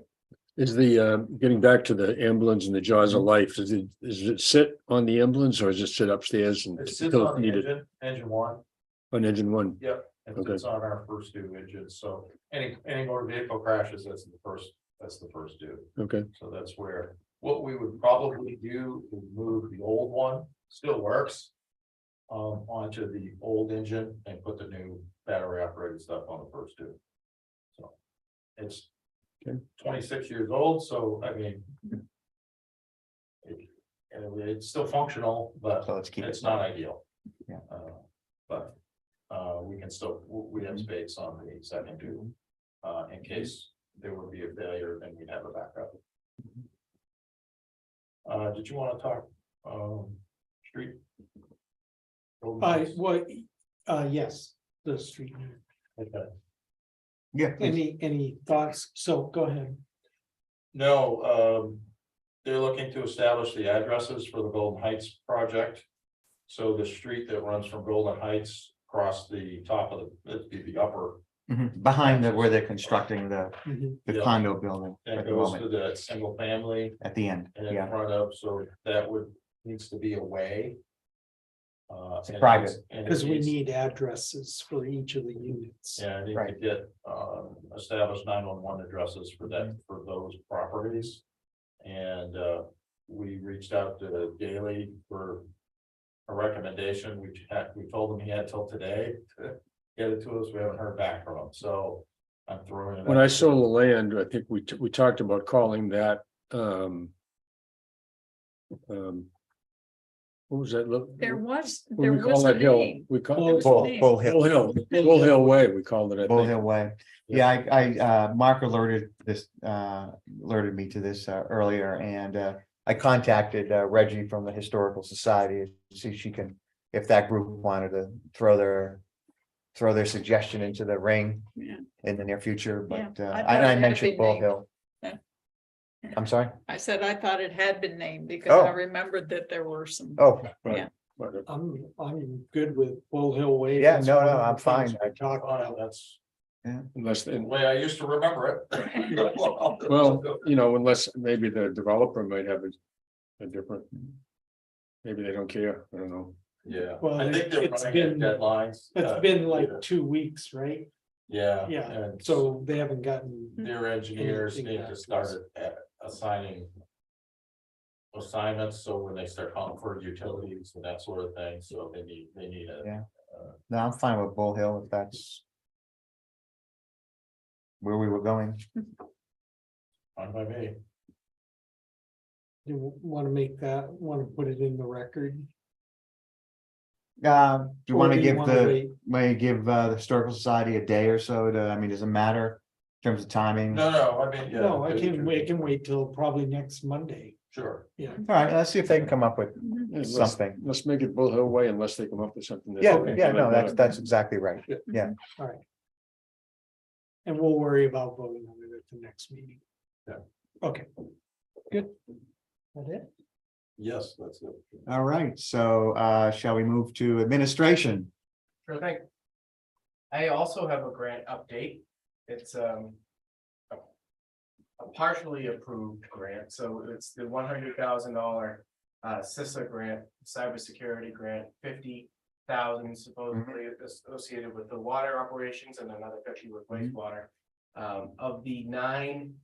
Is the, getting back to the ambulance and the jaws of life, does it sit on the ambulance or does it sit upstairs and It sits until on the needed engine one. on engine one? Yep, and Okay. it's on our first due engine, so any motor vehicle crashes, that's the first due. Okay, So that's where, what we would probably do is move the old one, still works. Onto the old engine and put the new battery operated stuff on the first due. So it's Okay. 26 years old, so I mean. It's still functional, but so let's keep it. it's not ideal. Yeah. But, we can still, we have space on the second due, in case there would be a failure, then we'd have a backup. Did you want to talk, street? Yes, the street. Okay. Yeah, please. Any thoughts? So go ahead. No, they're looking to establish the addresses for the Golden Heights project. So the street that runs from Golden Heights across the top of it'd be the upper, Mhm. Behind where they're constructing the Mhm. Yeah. condo building and at the goes to moment, the single family at the end, and in yeah. front of, so that needs to be a way. It's private. Because we need addresses for each of the units. Yeah, I need to Right. get established 911 addresses for that, for those properties. And we reached out to Daley for a recommendation. We told him he had till today to get it to us. We haven't heard back from him, so I'm throwing it. when out I to- sold the land, I think we talked about calling that, what was that? There was, What do there we call was a that hill? name. We There call was Bull a name. Bull Hill. Bull Hill Way, we called it, I Bull think. Hill Way. Yeah, Mark alerted me to this earlier, and I contacted Reggie from the Historical Society to see if she can, if that group wanted to throw their suggestion into the ring Yeah. in the near future, Yeah, but I thought I it had mentioned been Bull named. Hill. Yeah. I'm sorry? I said I thought it had been named because Oh. I remembered that there were some. Oh, But, I'm good with Bull Hill Way. Yeah, That's no, one no, of the I'm fine. things we talked about. That's Unless, the way I used to remember it. well, unless maybe the developer might have a different. Maybe they don't care, I don't know. Yeah, Well, I think they're it's running at been- deadlines. It's been like 2 weeks, right? Yeah. Yeah, and so they haven't gotten. Their engineers Anything need to back to start us. assigning. Assignments, so when they start calling for utilities and that sort of thing, so they need a. Yeah. No, I'm fine with Bull Hill if that's where we were going. Fine by me. You want to make that, want to put it in the record? Do you Or want to do you give wanna wait? may give the Historical Society a day or so to, I mean, does it matter in terms of timing? No, I mean, yeah. No, I can wait till probably next Monday. Sure. Yeah. All right, let's see if they can come up with Mhm. Yeah, let's- something. Let's make it both way unless they come up with something. that's- Yeah, no, that's exactly right. Yeah. All right. And we'll worry about voting on it at the next meeting. Yeah. Okay. Good. That it? Yes, that's it. All right, so shall we move to administration? Sure thing. I also have a grant update. It's a partially approved grant, so it's the $100,000 CISA grant, cybersecurity grant, 50,000 supposedly associated with the water operations and another 50 with wastewater. Of the 9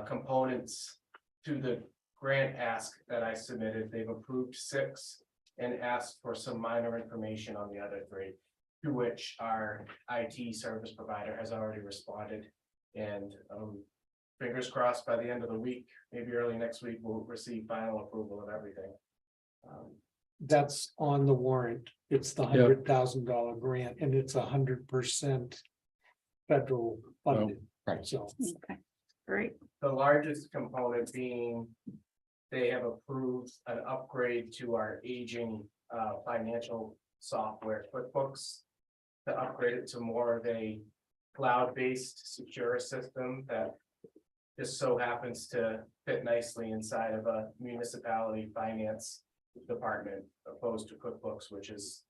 components to the grant ask that I submitted, they've approved 6 and asked for some minor information on the other 3, to which our IT service provider has already responded. And fingers crossed, by the end of the week, maybe early next week, we'll receive final approval of everything. That's on the warrant. It's the Yeah. $100,000 grant and it's 100% federal funded. Right. So, Okay, great. The largest component being they have approved an upgrade to our aging financial software QuickBooks, to upgrade it to more of a cloud-based secure system that just so happens to fit nicely inside of a municipality finance department opposed to QuickBooks, which is,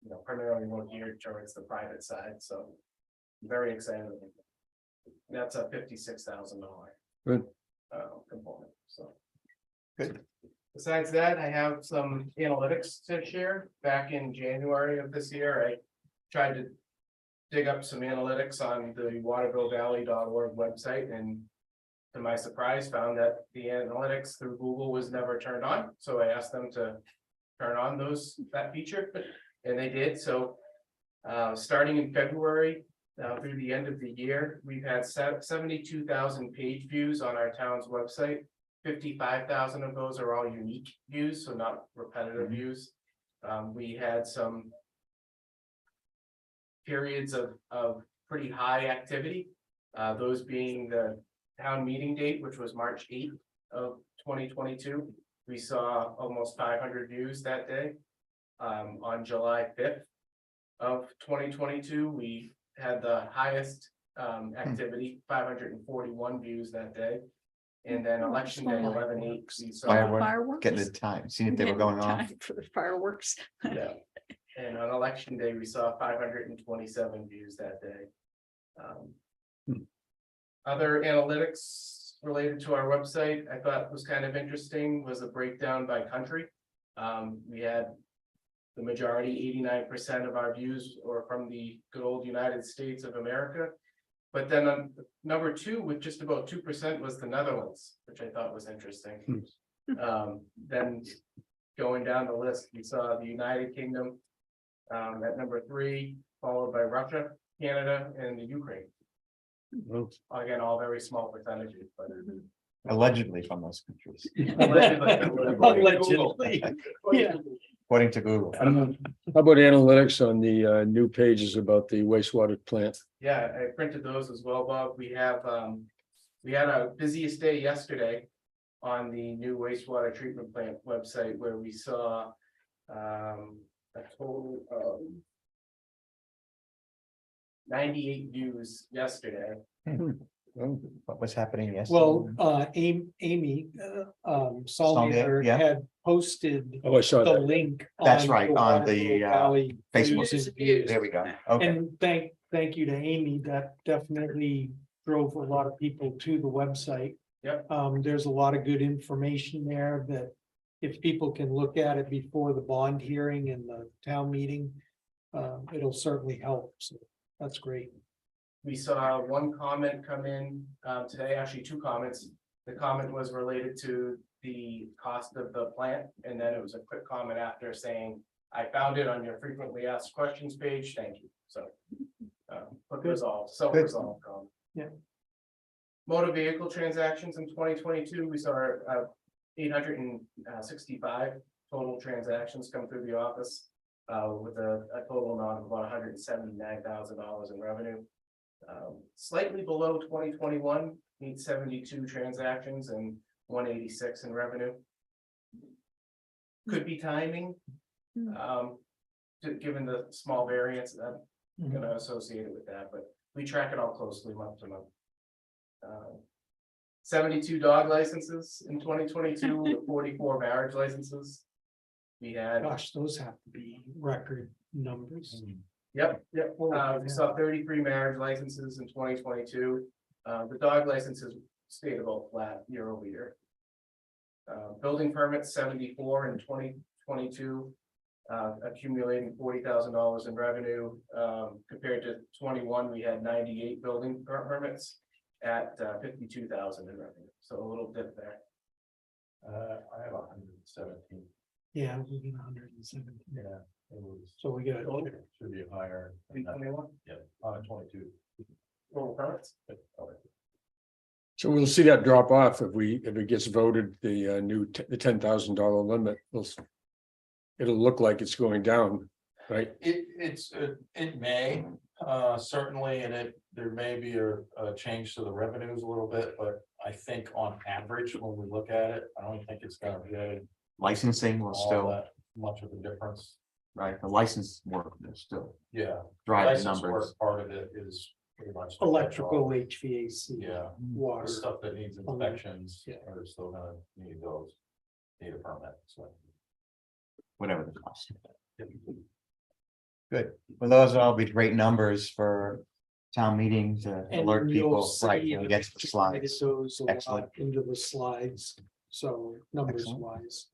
you know, primarily more geared towards the private side. So very excited. That's a $56,000 Good. component, so. Good. Besides that, I have some analytics to share. Back in January of this year, I tried to dig up some analytics on the watervillevalley.org website, and to my surprise, found that the analytics through Google was never turned on. So I asked them to turn on that feature, and they did. So starting in February through the end of the year, we've had 72,000 page views on our town's website. 55,000 of those are all unique views, so not repetitive views. We had some periods of pretty high activity, those being the town meeting date, which was March 8th of 2022. We saw almost 500 views that day. On July 5th of 2022, we had the highest activity, 541 views that day. And then election day, 11/8, we saw. Fireworks. Getting the time, seeing if they were going off. Time for the fireworks. Yeah, and on election day, we saw 527 views that day. Other analytics related to our website, I thought was kind of interesting, was a breakdown by country. We had the majority, 89% of our views were from the good old United States of America. But then on number 2, with just about 2%, was the Netherlands, which I thought was interesting. Then going down the list, we saw the United Kingdom at number 3, followed by Russia, Canada, and the Ukraine. Well, Again, all very small percentages, but. Allegedly from those countries, Allegedly. Yeah. according to Google. How about analytics on the new pages about the wastewater plant? Yeah, I printed those as well, Bob. We have, we had our busiest day yesterday on the new wastewater treatment plant website, where we saw a total of 98 views yesterday. What was happening yesterday? Well, Amy, Salmier yeah. had posted Oh, I saw the that. link. That's right, on the, Waterville Valley Facebook. News and Views. There we go. Okay, And thank you to Amy, that definitely drove a lot of people to the website. Yep. There's a lot of good information there that if people can look at it before the bond hearing and the town meeting, it'll certainly help, so that's great. We saw one comment come in today, actually 2 comments. The comment was related to the cost of the plant, and then it was a quick comment after saying, I found it on your frequently asked questions page, thank you. So quick resolved, self-resolved comment. Yeah. Motor vehicle transactions in 2022, we saw a 865 total transactions come through the office. With a total amount of about $179,000 in revenue. Slightly below 2021, 872 transactions and 186 in revenue. Could be timing. Given the small variance that gonna associated with that, but we track it all closely month to month. 72 dog licenses in 2022, 44 marriage licenses. We had, Gosh, those have to be record numbers. yep, we saw 33 marriage licenses in 2022. The dog licenses stayed about flat year over year. Building permits 74 in 2022. Accumulating $40,000 in revenue, compared to 21, we had 98 building permits at 52,000 in revenue, so a little dip there. I have 117. Yeah, we get 170. Yeah, it was. So we got, Should be higher. than that. 21 Yeah, 22. total permits. So we'll see that drop off if it gets voted, the the $10,000 limit. It'll look like it's going down, right? It may, certainly, and there may be a change to the revenues a little bit, but I think on average, when we look at it, I don't think it's gonna be Licensing will all still, that much of a difference. right, the license work will still Yeah. drive the License work, numbers. part of it is pretty much. the electrical, control. HVAC. Yeah, Water. the stuff that needs inspections Yeah. are still gonna need those, need a permit, so. Whatever the cost. Good. Well, those will all be great numbers for town meeting to And alert you'll people, see right, when we get to the that slides. Those a lot Excellent. into the slides, so numbers Excellent. wise.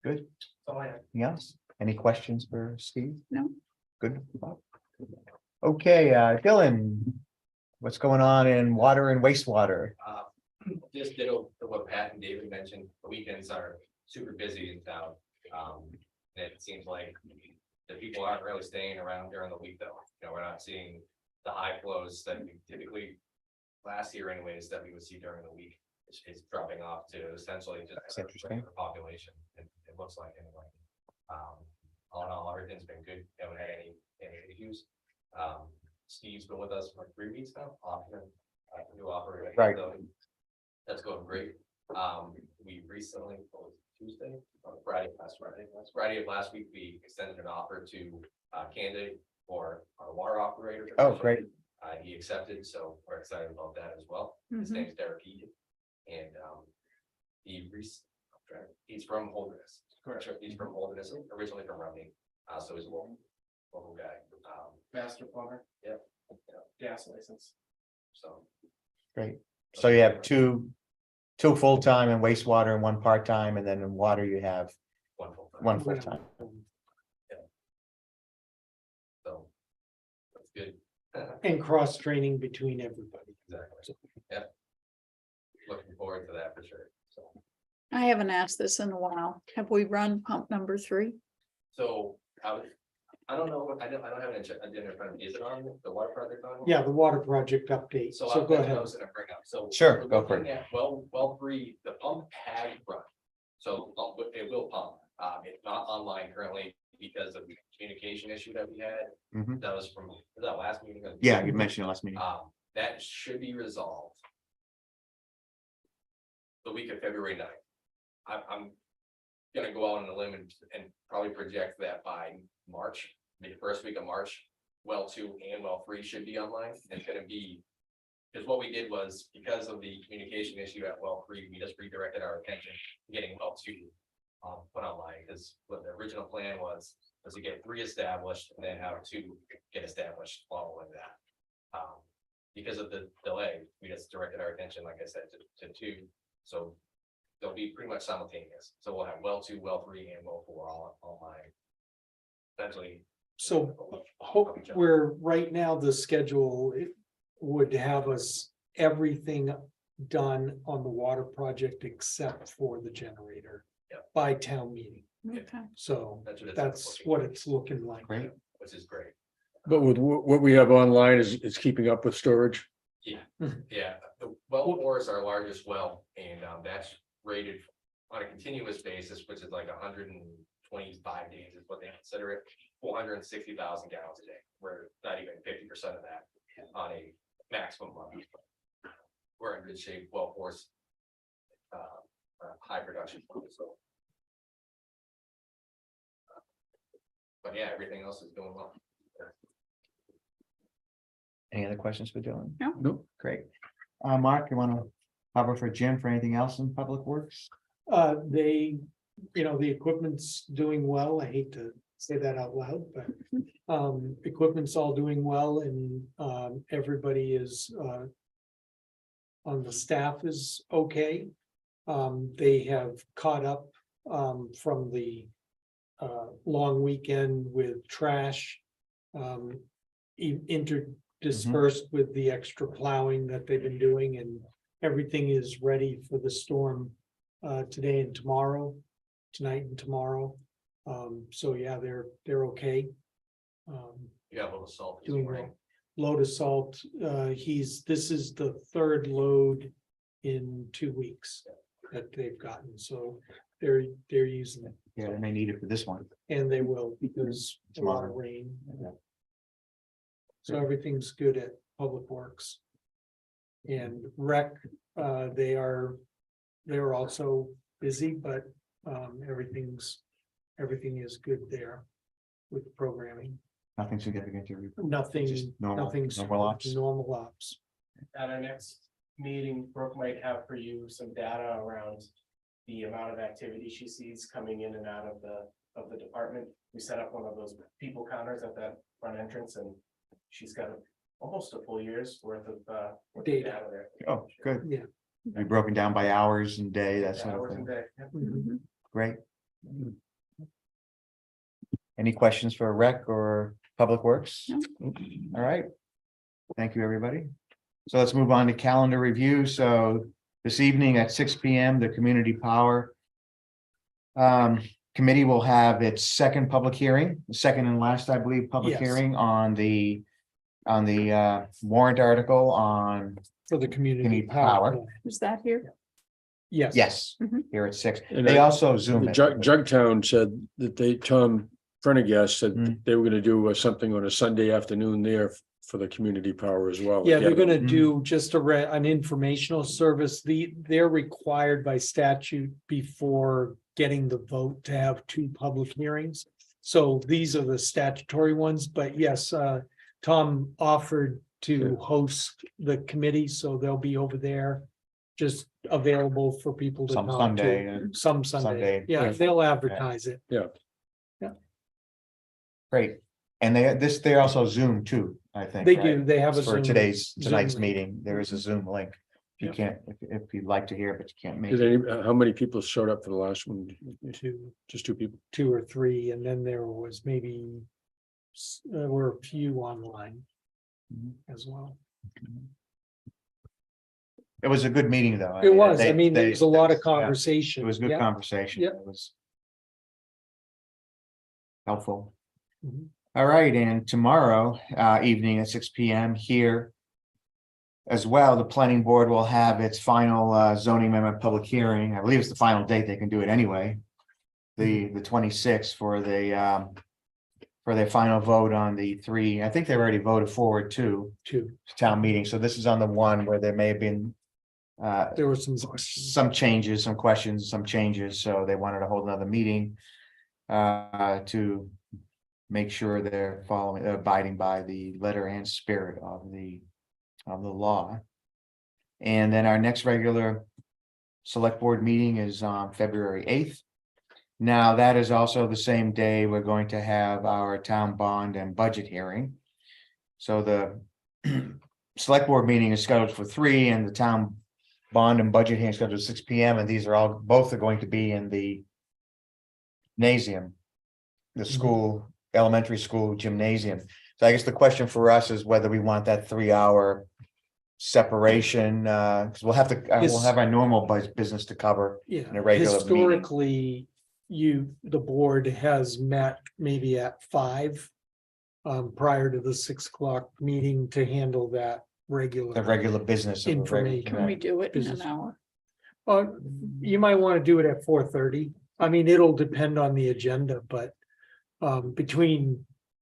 Good. So I have Anything else? Any questions for Steve? No. Good. Okay, Dylan. What's going on in water and wastewater? Just ditto to what Pat and David mentioned, the weekends are super busy in town. And it seems like the people aren't really staying around during the week though. You know, we're not seeing the high flows that we typically last year anyways, that we would see during the week. It's dropping off to essentially just That's interesting. the population. It looks like anyway. All in all, everything's been good. Haven't had any issues. Steve's been with us for 3 weeks now, new operator. Right. So that's going great. We recently, Tuesday, Friday of last week, we extended an offer to candidate for our water operator. Oh, position. great. He accepted, so we're excited about that as well. His Mhm. name's Derek Egan. And he's from Holderness. Correct. He's from Holderness, originally from Romney. So he's a local guy. master plumber. Yep. Gas license. So. Great. So you have two full-time and wastewater and one part-time, and then in water you have one full-time. So. That's good. And cross training between everybody. Exactly. Yeah. Looking forward to that for sure. So. I haven't asked this in a while. Have we run pump number 3? So I don't know, I don't have an agenda in front of me. Is it on the water project on? Yeah, the water project update. So So go I ahead. was gonna bring up, so. Sure, we're go for it. looking at well 3, the pump had run. So it will pump, it's not online currently because of the communication issue that we had. Mhm. That was from, was that last meeting? Yeah, you mentioned it last meeting. That should be resolved. The week of February 9th. I'm gonna go out on a limb and probably project that by March, maybe first week of March. Well 2 and well 3 should be online. It's gonna be. Because what we did was, because of the communication issue at well 3, we just redirected our attention to getting well 2 put online, because what the original plan was to get 3 established and then have 2 get established following that. Because of the delay, we just directed our attention, like I said, to 2. So they'll be pretty much simultaneous. So we'll have well 2, well 3, and well 4 all online. Essentially. So hope where right now the schedule would have us everything done on the water project except for the generator. Yep. By town meeting. Okay. So That's that's what it's looking like. Great. Which is great. But with what we have online is keeping up with storage. Yeah, the well 4 is our largest well, and that's rated on a continuous basis, which is like 125 days is what they consider it, 460,000 gallons a day. We're not even 50% of that on a maximum level. We're in good shape, well forced. High production, so. But yeah, everything else is going well. Any other questions for Dylan? No. Nope. Great. Mark, you want to cover for Jim for anything else in Public Works? They, the equipment's doing well. I hate to say that out loud, but equipment's all doing well and everybody is on the staff is okay. They have caught up from the long weekend with trash. Interdispersed with the extra plowing that they've been doing, and everything is ready for the storm today and tomorrow, tonight and tomorrow. So yeah, they're okay. You got a little salt this Doing morning. well. Load of salt, this is the third load in 2 weeks that they've gotten, so they're using it. Yeah, they may need it for this one. And they will, because a lot of Tomorrow. rain. Yeah. So everything's good at Public Works. And rec, they're also busy, but everything is good there with programming. Nothing significant to report. Nothing, Just normal- nothing's normal ops. normal ops. At our next meeting, Brooke might have for you some data around the amount of activity she sees coming in and out of the department. We set up one of those people counters at that front entrance, and she's got almost a full year's worth of Data. data there. Oh, good. Yeah. Be broken down by hours and day, that sort of Hours and thing. day. Yep. Mhm. Great. Any questions for Rec or Public Works? No. All right. Thank you, everybody. So let's move on to calendar review. So this evening at 6 p.m., the Community Power Committee will have its second public hearing, the second and last, I believe, public Yes. hearing on the warrant article on, For the community Community power. power. Is that here? Yes. yes, Mhm. here at 6. And They I- also Zoom it. Jugtown said that Tom Prendergast said Mm. they were gonna do something on a Sunday afternoon there for the community power as well. Yeah, they're gonna Mhm. do just an informational service. They're required by statute before getting the vote to have 2 public hearings. So these are the statutory ones, but yes, Tom offered to host the committee, so they'll be over there. Just available for people to Some talk Sunday to. and Some Sunday. Sunday, yeah, Yeah. they'll advertise it. Great. And they also Zoom too, I think. They right? do, they have a For Zoom. tonight's Zoom link. meeting, there is a Zoom link. If you Yep. can't, if you'd like to hear, but you can't make Did it. how many people showed up for the last one? Just 2 people. 2 or 3, and then there was maybe there were a few online Mhm. as well. It was a good meeting, though. It was, I they- mean, there they- was a lot of yeah, conversation. It was good Yeah. conversation. Yep. It was helpful. Mhm. All right, and tomorrow evening at 6 p.m. here as well, the planning board will have its final zoning amendment public hearing. I believe it's the final date. They can do it anyway. The 26th for their final vote on the 3. I think they've already voted forward to 2, town meeting. So this is on the one where there may have been there were some questions. some changes, some questions, some changes. So they wanted to hold another meeting to make sure they're abiding by the letter and spirit of the law. And then our next regular select board meeting is on February 8th. Now, that is also the same day we're going to have our town bond and budget hearing. So the select board meeting is scheduled for 3 and the town bond and budget hearing is scheduled at 6 p.m. And these are both are going to be in the gymnasium, the school, elementary school gymnasium. So I guess the question for us is whether we want that 3-hour separation, because we'll have our normal business to cover. Yeah, in a regular meeting. historically, the board has met maybe at 5. Prior to the 6 o'clock meeting to handle that The regular. regular business. of a regular- Information. Can we do it in an Business. hour? You might want to do it at 4:30. I mean, it'll depend on the agenda, but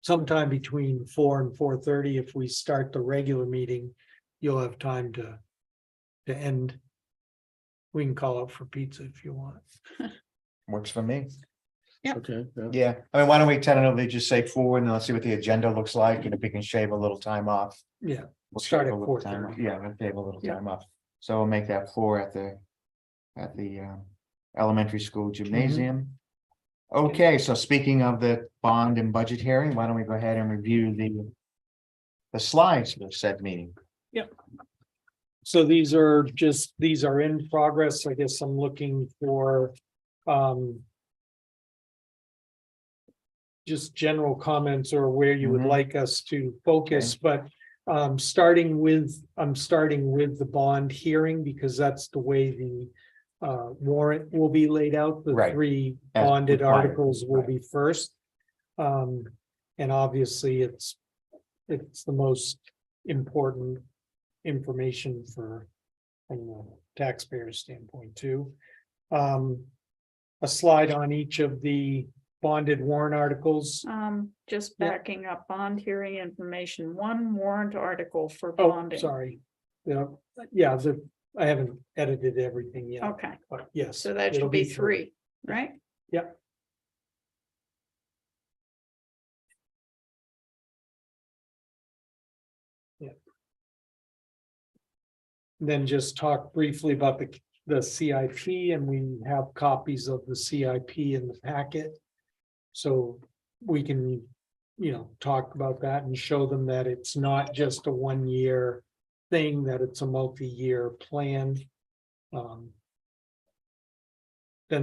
sometime between 4 and 4:30, if we start the regular meeting, you'll have time to end. We can call up for pizza if you want. Works for me. Okay, yeah. Yeah, I mean, why don't we tentatively just say 4 and then let's see what the agenda looks like, and if we can shave a little time off. Yeah, We'll Start shave at a little time off. 4:30. Yeah, we'll shave a little Yeah. time off. So we'll make that 4 at the elementary school gymnasium. Okay, so speaking of the bond and budget hearing, why don't we go ahead and review the slides for said meeting? so these are in progress. I guess I'm looking for just general comments or where you would Mhm. like us to focus, but I'm starting with the bond hearing because that's the way the warrant will be laid out. The Right. 3 As bonded required. articles will Right. be first. And obviously it's the most important information from a taxpayer standpoint too. A slide on each of the bonded warrant articles. Just Yeah. backing up bond hearing information, 1 warrant article for Oh, bonding. sorry. Yeah, I haven't edited everything yet, Okay, but yes. so that it'll should be 3, right? Yep. Then just talk briefly about the CIP, and we have copies of the CIP in the packet. So we can, talk about that and show them that it's not just a 1-year thing, that it's a multi-year plan. Then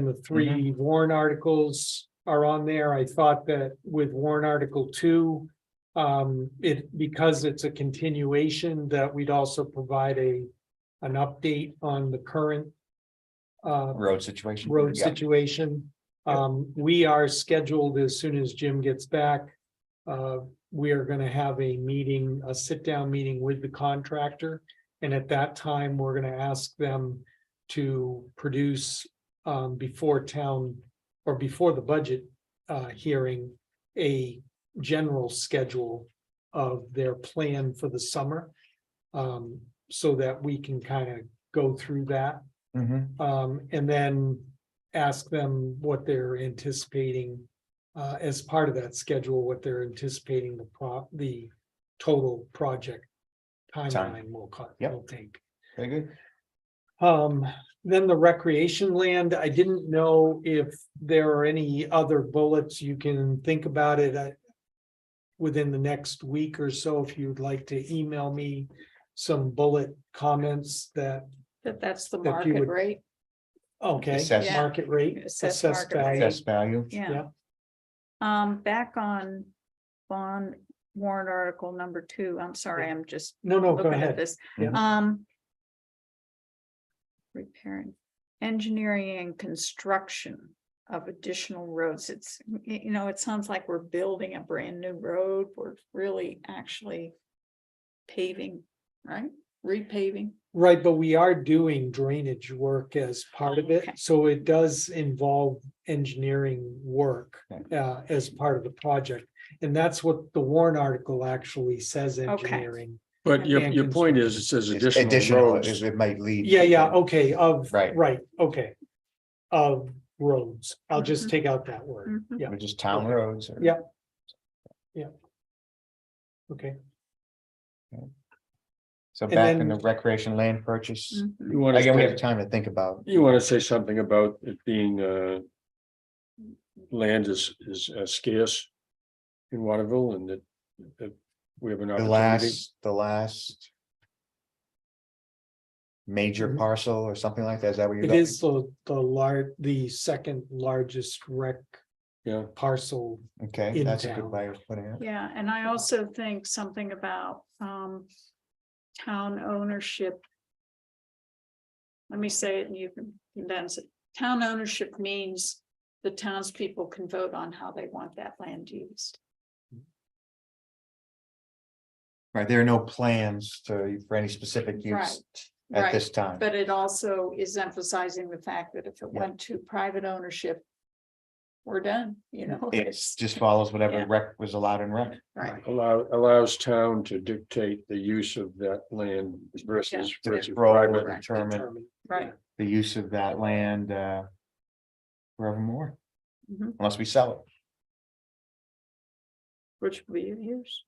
the 3 warrant articles are on there. I thought that with warrant article 2, because it's a continuation, that we'd also provide an update on the current Road situation. road Yeah. situation. We are scheduled as soon as Jim gets back. We are gonna have a sit-down meeting with the contractor. And at that time, we're gonna ask them to produce before the budget hearing, a general schedule of their plan for the summer. So that we can kind of go through that. And then ask them what they're anticipating. As part of that schedule, what they're anticipating the total project timeline will take. Very good. Then the recreation land, I didn't know if there are any other bullets you can think about it. Within the next week or so, if you'd like to email me some bullet comments That's the That you market would- rate. okay, Assess- market rate, Assessed assessed market rate. value. Assessed value. Yeah. Back on bond warrant article number 2, I'm sorry, I'm just No, go looking at ahead. this. Yeah. Repairing, engineering and construction of additional roads. It's, it sounds like we're building a brand new road. We're really actually paving, right? Repaving. Right, but we are doing drainage work as part of Okay. it, so it does involve engineering work as part of the project. And that's what the warrant article actually says, engineering. But your And point is, it says It's additional is roads. it might lead. Yeah, okay, Right. okay. Of roads, I'll just Mhm. take out that word, Mhm. yeah, Or just town roads. or- Yeah. okay. So And back in then- the recreation land purchase, Mhm. You want again, we have to, time to think about. you want to say something about it being, land is scarce in Waterville and that we have an The opportunity. last. Major Mhm. parcel or something like that, is that what you're? It going? is the second largest rec Yeah, parcel. Okay, in that's a good town. way of putting it. Yeah, and I also think something about town ownership. Let me say it and you can condense it. Town ownership means the townspeople can vote on how they want that land used. Right, there are no plans for any specific use. Right. at Right, this time. but it also is emphasizing the fact that if it Yeah. went to private ownership, we're done, It just follows whatever Yeah. rec was allowed in rec. Right, allows town to dictate the use of that land versus. Yeah. versus Roll private. or determine right. the use of that land forevermore, Mhm. unless we sell it. Which will be yours.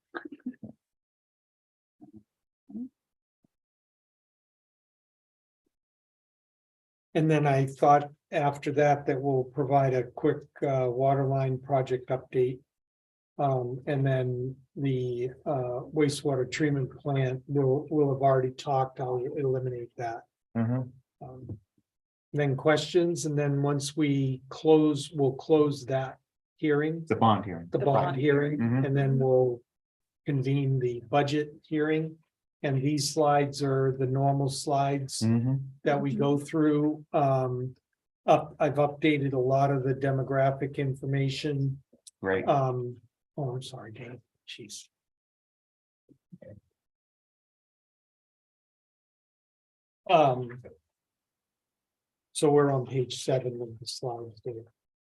And then I thought after that, that we'll provide a quick water line project update. And then the wastewater treatment plant, we'll have already talked, I'll eliminate that. Mhm. Then questions, and then once we close, we'll close that hearing, The bond hearing. the bond hearing, Mhm. and then we'll convene the budget hearing. And these slides are the normal slides Mhm. that we go through. I've updated a lot of the demographic information. Great. Oh, I'm sorry, Dan, jeez. So we're on page 7 of the slides there.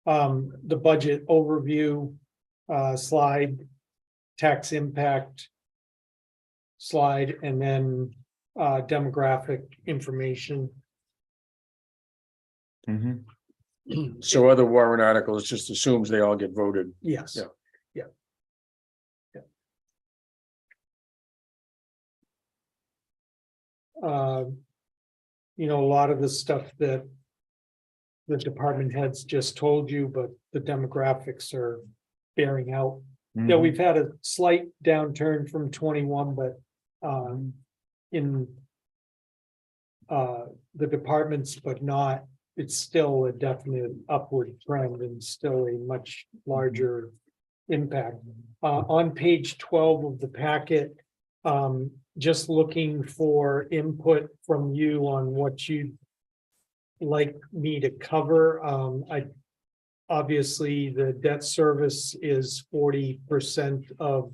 The budget overview, slide, tax impact slide, and then, demographic information. Mhm. So other warrant articles just assumes they all get voted. Yes. Yeah. A lot of the stuff that the department heads just told you, but the demographics are bearing out. Yeah, Mhm. we've had a slight downturn from 21, but in the departments, but not, it's still a definite upward trend and still a much larger impact. On page 12 of the packet, just looking for input from you on what you'd like me to cover. Obviously, the debt service is 40% of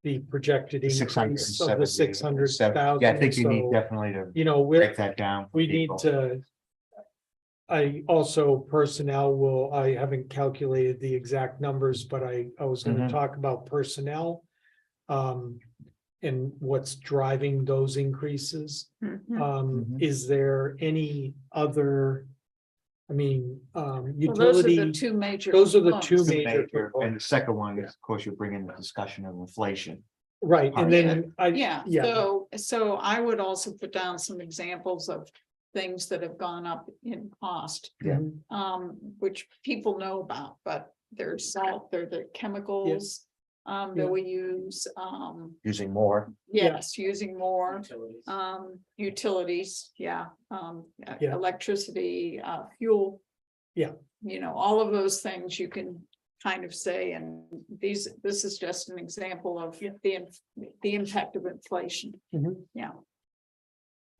the projected increase of the 600,000. Yeah, I think you need So, definitely to we're, break that down. for we need people. to. I also personnel I haven't calculated the exact numbers, but I was gonna Mhm. talk about personnel. And what's driving those increases. Mhm. Mhm. Is there any other? Well, those are the Utility, two major. those are the two components. The major major, and the components. second one is, of course, you bring in the discussion of inflation. Right, and then Yeah, yeah, so I would also put down some examples of things that have gone up in cost. Yeah. Which people know about, but there's salt, there are the chemicals. Yeah. That we use, Using more. yes, using more, Utilities. utilities, Yeah. electricity, fuel. Yeah. All of those things you can kind of say, and this is just an example of the impact of inflation. Mhm. Yeah.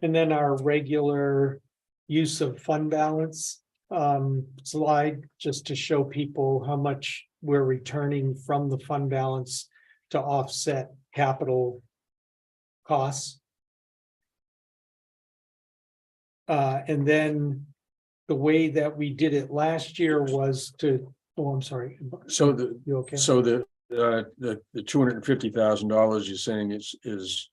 And then our regular use of fund balance slide, just to show people how much we're returning from the fund balance to offset capital costs. And then the way that we did it last year was I'm sorry. So the, You okay? so the $250,000 you're saying is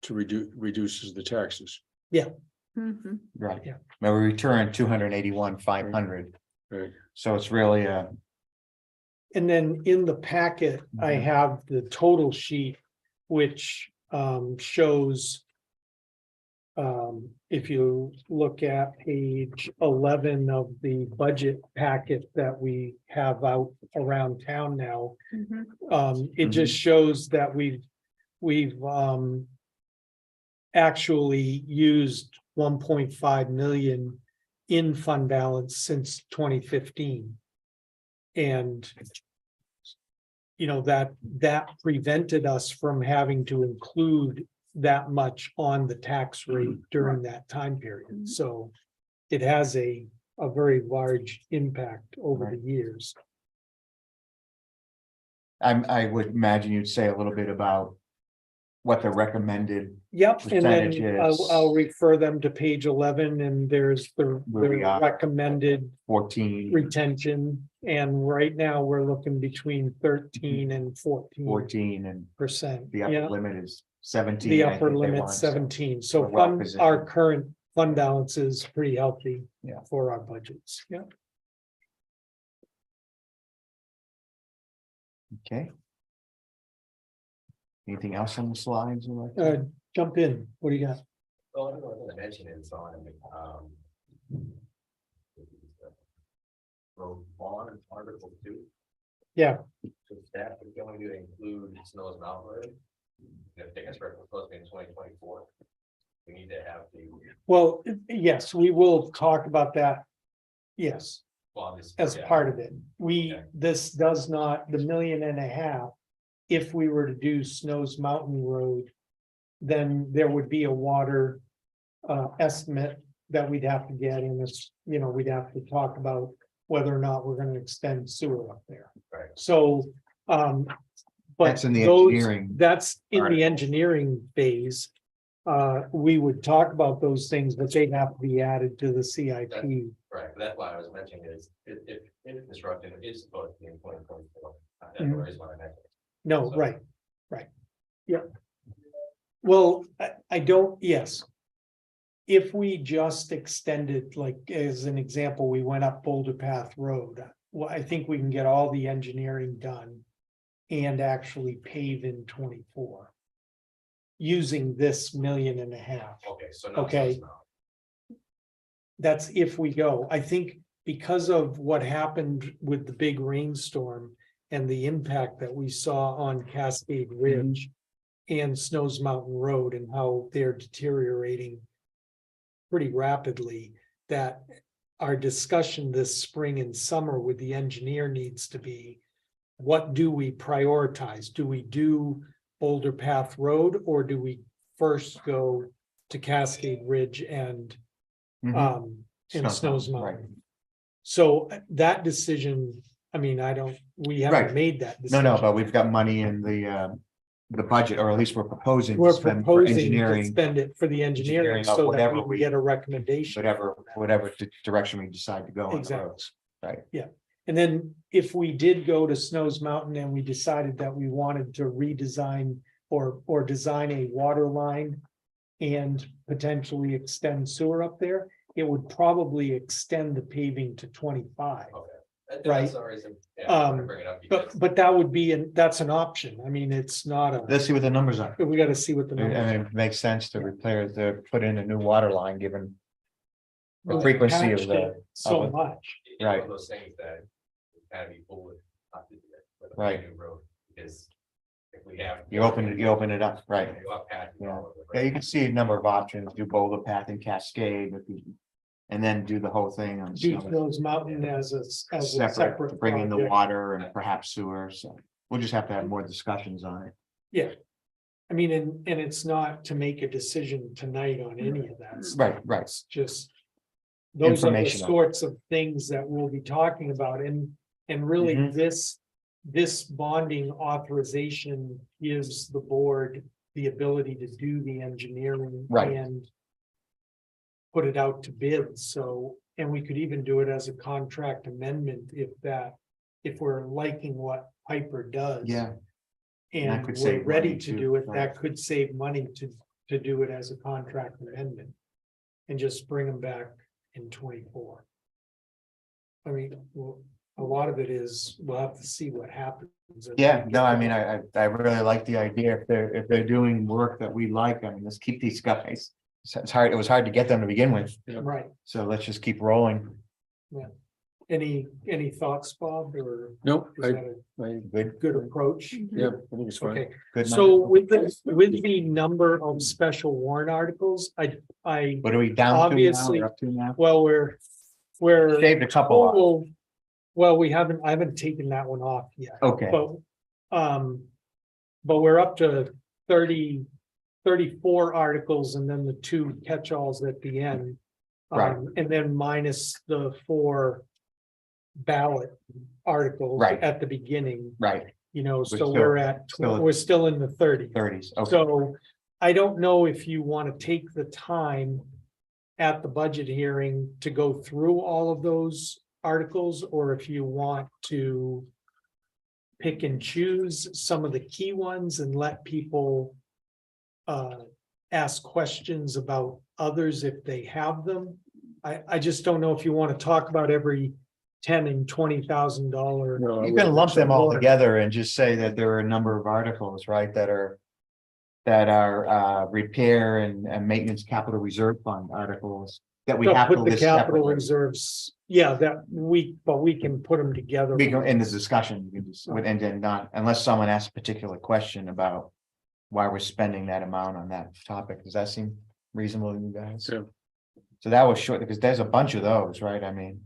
to reduces the taxes. Mhm. Right. Yeah. Now we return 281,500. Right. So it's really And then in the packet, I Mhm. have the total sheet, which shows. If you look at page 11 of the budget packet that we have out around town now. Mhm. It just shows that we've actually used 1.5 million in fund balance since 2015. And that prevented us from having to include that much on the tax rate during that time period. Mhm. So it has a very large impact over the Right. years. I would imagine you'd say a little bit about what the recommended, Yep, and then Percentages. I'll refer them to page 11 and there's the Where we are. recommended 14, retention. And right now we're looking between 13 and 14%. 14, and the Yeah, upper limit is 17. the I upper think they limit want, so 17. So we're well our positioned. current fund balance is pretty healthy. Yeah. For our budgets. Yeah. Okay. Anything else on the slides? or like Uh, jump in. What do you got? Well, I want to mention is on, road bond, article 2. Yeah. So staff is going to include Snows Mountain Road. If they can start proposing in 2024. We need to have the, Well, yes, we will talk about that. Yes. well, this. As yeah. part of it. Okay. This does not, the 1.5 million. If we were to do Snows Mountain Road. Then there would be a water estimate that we'd have to get in this, we'd have to talk about whether or not we're gonna extend sewer up there. Right. So, but That's in the those- engineering. That's in Alright. the engineering phase. We would talk about those things, but they'd have to be added to the CIP. Right, that's why I was mentioning is, if construction is supposed to be in 2024. That's Mhm. the reason why I mentioned it. No, So- right. Yeah. Well, I don't, yes. If we just extended, like, as an example, we went up Boulder Path Road, well, I think we can get all the engineering done. And actually pave in 24. Using this 1.5 million. Okay, so now. Okay. That's if we go. I think because of what happened with the big rainstorm and the impact that we saw on Cascade Ridge and Snows Mountain Road and how they're deteriorating pretty rapidly, that our discussion this spring and summer with the engineer needs to be, what do we prioritize? Do we do Boulder Path Road, or do we first go to Cascade Ridge and Mhm. Snows Right. Mountain? So that decision, I mean, we haven't Right. made that. No, decision. but we've got money in the budget, or at least we're proposing. to We're spend for proposing to engineering, spend it for the engineering engineering of so that whatever we can we- get a recommendation. whatever direction we decide to go on the Exactly. roads. Right. And then if we did go to Snows Mountain and we decided that we wanted to redesign or design a water line. And potentially extend sewer up there, it would probably extend the paving to 25. Right. That's the reason, yeah, I wanted to bring it up because. But that would be, that's an option. I mean, it's not Let's see what the numbers are. we gotta see what the I numbers mean, are. it makes sense to repair, to put in a new water line, given the We've frequency of patched the, it So of it. much. It's one Right. of those things that kind of be full with. Not to do it, but a Right. new road, because if we have. you open it up, right? You up patches Yeah. all over, Yeah, right? you can see a number of options, do Boulder Path and Cascade, and then do the whole thing on. Do Snow. Snows Mountain as a Separate, separate. to bring in the project. water and perhaps sewer, so we'll just have to have more discussions on it. I mean, and it's not to make a decision tonight on any of that. stuff. Right. It's just. Those are the Informational. sorts of things that we'll be talking about and really Mhm. this bonding authorization gives the board the ability to do the engineering. Right. And put it out to bid, so, and we could even do it as a contract amendment if we're liking what Piper does. Yeah, And that And could we're save ready money to too, do it, right. that could save money to do it as a contract amendment. And just bring them back in 24. I mean, well, a lot of it is, we'll have to see what happens. yeah, no, I mean, I really like the idea, if they're doing work that we like, I mean, let's keep these guys. It's hard, it was hard to get them to begin with, Right, so let's just keep rolling. any thoughts, Bob, or Nope, is that a Mm-hmm. good, good approach? yeah, I think it's fine. Okay, Good so enough. with the number of special warrant articles, I, What are we down to now, obviously- or up to now? well, we're Saved a couple off, total. Well, I haven't taken that one off yet. okay, But we're up to 34 articles and then the 2 catch-alls at the end. Right. And then minus the 4 ballot articles Right. at the beginning. right, You know, so still- we're at, still- we're still in the 30s. thirties, okay, So I don't know if you want to take the time at the budget hearing to go through all of those articles, or if you want to pick and choose some of the key ones and let people ask questions about others if they have them. I just don't know if you want to talk about every $10,000 and $20,000. No, I you would- can lump them all together and just say that there are a number of articles, right, that are. Repair and maintenance capital reserve fund articles that we So have to put the list capital separately. reserves, yeah, but we can put them together. We can, in this discussion, you can just, and then not, unless someone asks a particular question about. Why we're spending that amount on that topic, does that seem reasonable to you guys? Yeah. So that was short, because there's a bunch of those, right, I mean,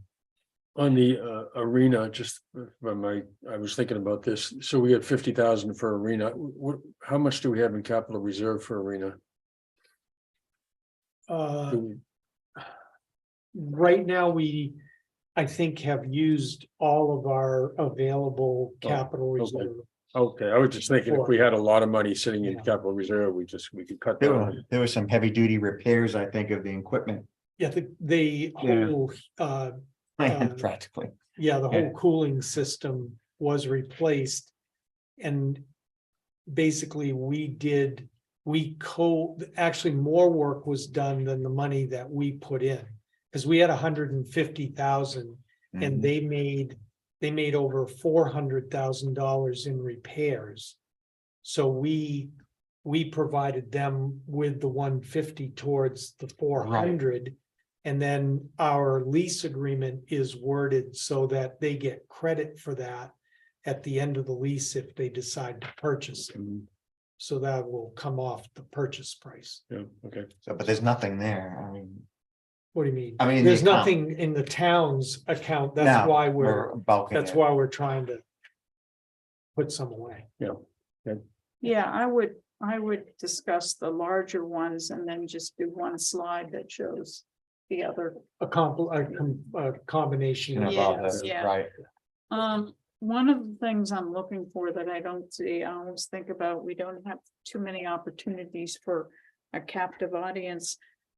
On the arena, just I was thinking about this, so we had 50,000 for arena, how much do we have in capital reserve for arena? Uh, Do we- Right now, I think have used all of our available capital okay. reserve. Okay, I was just thinking if we had a lot of money sitting in Yeah. capital reserve, we could cut there down. were some heavy duty repairs, I think, of the equipment. Yeah, the Yeah. whole, Practically, yeah, the Yeah. whole cooling system was replaced. And basically, actually more work was done than the money that we put in. Because we had 150,000 and Mhm. they made over $400,000 in repairs. So we provided them with the 150 towards the 400. And then our lease agreement is worded so that they get credit for that at the end of the lease if they decide to purchase it. Mhm. So that will come off the purchase price. Yeah, okay. so, but there's nothing there, I mean. What do you mean? I mean, There's the account. nothing in the town's account. No, That's why we're bulking that's it. why we're trying to put some away. Yeah, I would discuss the larger ones and then just do one slide that shows the other. A combination. Of of all Yes, this, yeah. right, One of the things I'm looking for that I don't see, I always think about, we don't have too many opportunities for a captive audience.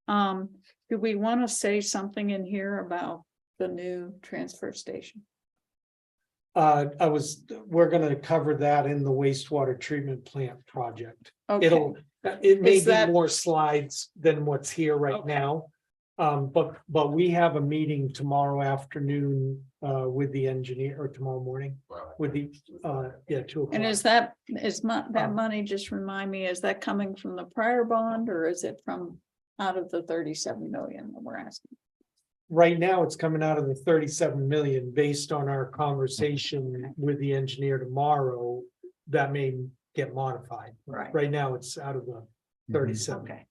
Do we want to say something in here about the new transfer station? We're gonna cover that in the wastewater treatment plant project. Okay, It may Is be that- more slides than what's here right Okay. now. But we have a meeting tomorrow afternoon, with the engineer, or tomorrow morning Well, with the, 2:00. and is that money, just remind me, is that coming from the prior bond or is it from out of the 37 million that we're asking? Right now, it's coming out of the 37 million based on our conversation with the engineer tomorrow. That may get modified. Right. Right now, it's out of the 37. Okay,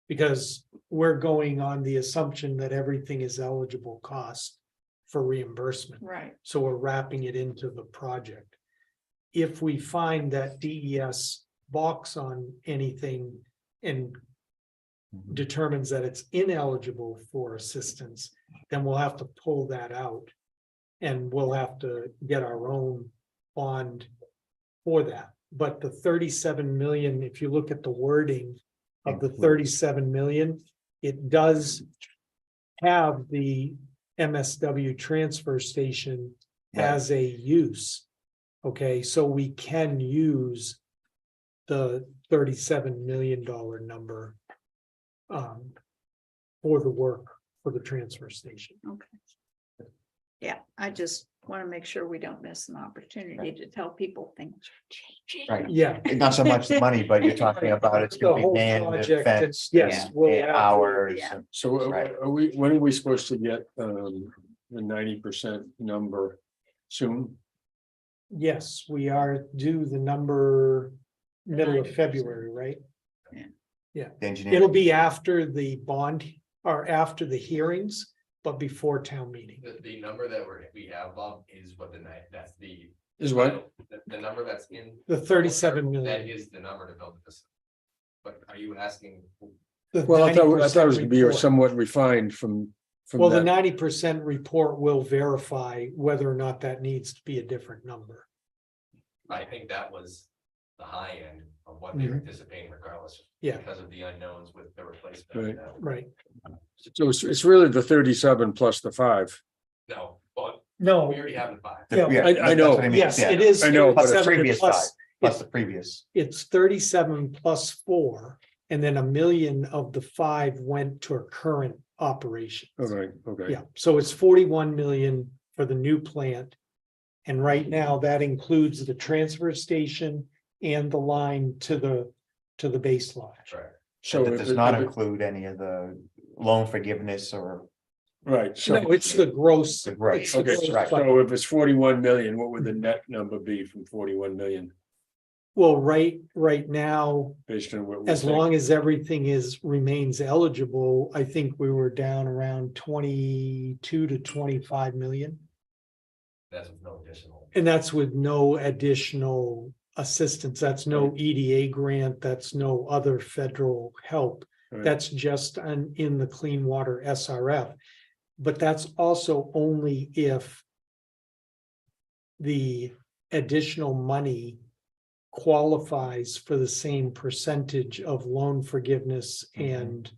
Because we're going on the assumption that everything is eligible cost for reimbursement. right, So we're wrapping it into the project. If we find that DES balks on anything and Mhm. determines that it's ineligible for assistance, then we'll have to pull that out. And we'll have to get our own bond for that. But the 37 million, if you look at the wording of the 37 million, it does have the MSW transfer station as a use. Okay, so we can use the $37 million number for the work for the transfer station. okay. Yeah, I just want to make sure we don't miss an opportunity to tell people things are changing. right, Yeah. not so much the money, but you're talking about it's The gonna be whole manned and project, and fenced. yes, and we'll have to- hours, yeah. and- So Right. when are we supposed to get the 90% number soon? Yes, we are due the number middle of 90%. February, right? the engineer. It'll be after the bond or after the hearings, but before town meeting. the number that we have, Bob, is what the night, that's the. Is what? The number that's in. The 37 That million. is the number to build this. But are you asking? The Well, I thought it was 90% gonna be report. somewhat refined from. Well, the that. 90% report will verify whether or not that needs to be a different number. I think that was the high end of what they were anticipating regardless. Yeah. Because of the unknowns with the replacement. Right. of that. Right. So it's really the 37 plus the 5. No, but No, we already have the 5. Yeah, I that's know. what mean, yes, yeah. it is. I know, but Plus the 37 previous plus- plus the previous. It's 37 plus 4, and then $1 million of the 5 went to our current operations. All right, okay. Yeah, so it's 41 million for the new plant. And right now that includes the transfer station and the line to the baseline. Right. So That if does it- not if it- include any of the loan forgiveness or right, so. No, it's the gross. the gross. it's the Okay, gross right. budget. so if it's 41 million, what would the net number be from 41 million Well, right now, based on what we as think? long as everything remains eligible, I think we were down around 22 to 25 million. That's with no additional. And that's with no additional assistance. That's no EDA grant. That's no other federal help. Right. That's just in the Clean Water SRF. But that's also only if the additional money qualifies for the same percentage of loan forgiveness and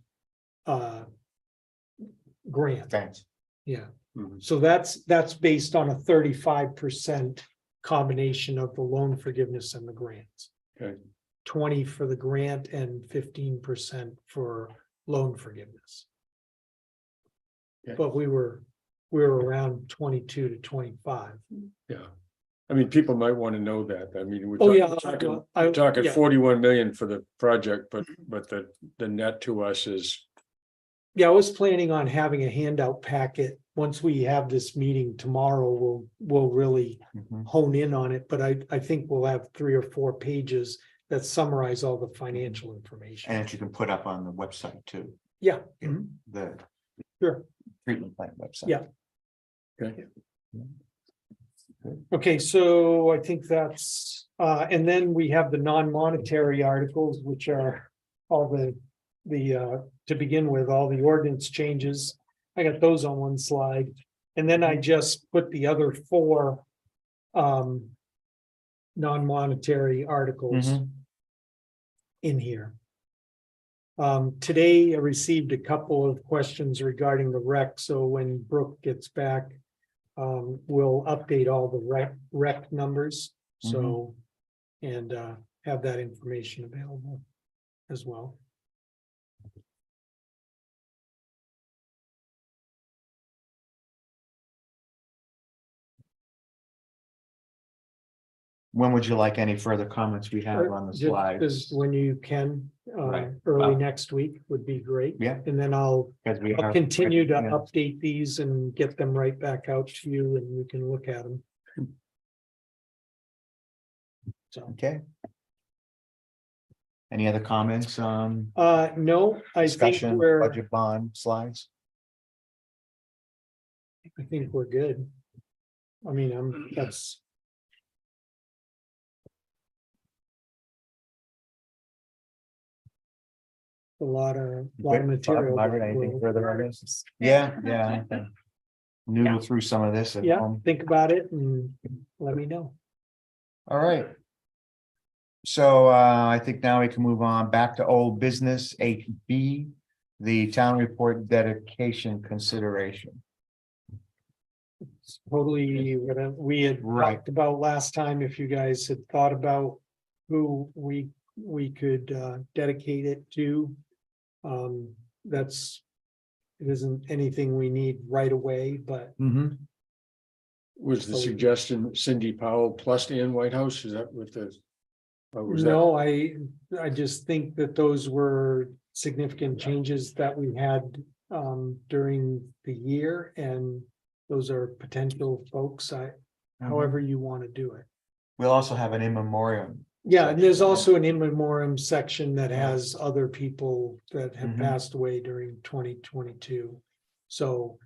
grant. Thanks. Yeah. Mhm. So that's based on a 35% combination of the loan forgiveness and the grants. Okay. 20 for the grant and 15% for loan forgiveness. Okay. But we were around 22 to 25. Yeah. I mean, people might want to know that. I mean, we're Oh, talking, yeah, we're talking yeah. 41 million for the project, but the net to us is, Yeah, I was planning on having a handout packet. Once we have this meeting tomorrow, we'll really Mhm. hone in on it, but I think we'll have 3 or 4 pages that summarize all the financial information. And that you can put up on the website too, Yeah. the Sure. treatment plant website. Yeah. okay, Okay, so I think that's, and then we have the non-monetary articles, which are all the, to begin with, all the ordinance changes. I got those on one slide, and then I just put the other 4 non-monetary articles Mhm. in here. Today I received a couple of questions regarding the rec, so when Brooke gets back, we'll update all the rec numbers, so, and have that information available as well. When would you like any further comments we have on the Just slides? when you can, Right. early Wow. next week would be great. Yeah. And then I'll Because we I'll are- continue to yeah. update these and get them right back out to you and you can look at them. So, Okay. Any other comments on no, I think discussion, we're, budget bond slides? I think we're good. I mean, that's. A lot of material. Margaret, that anything we'll- further on this? Yeah. okay. Noodle through some of this at Yeah, home. think about it and let me know. All right. So I think now we can move on back to old business 8B, the town report dedication consideration. Totally, what we had Right. talked about last time, if you guys had thought about who we could dedicate it to. That's, it isn't anything we need right away, but was the So we- suggestion Cindy Powell plus Ann Whitehouse? Is that what the? or was that- no, I just think that those were significant changes that we had during the year, and those are potential folks, however you want to do it. We'll also have an in memoriam. Yeah, and there's also an in memoriam section that has other people that have Mhm. passed away during 2022. So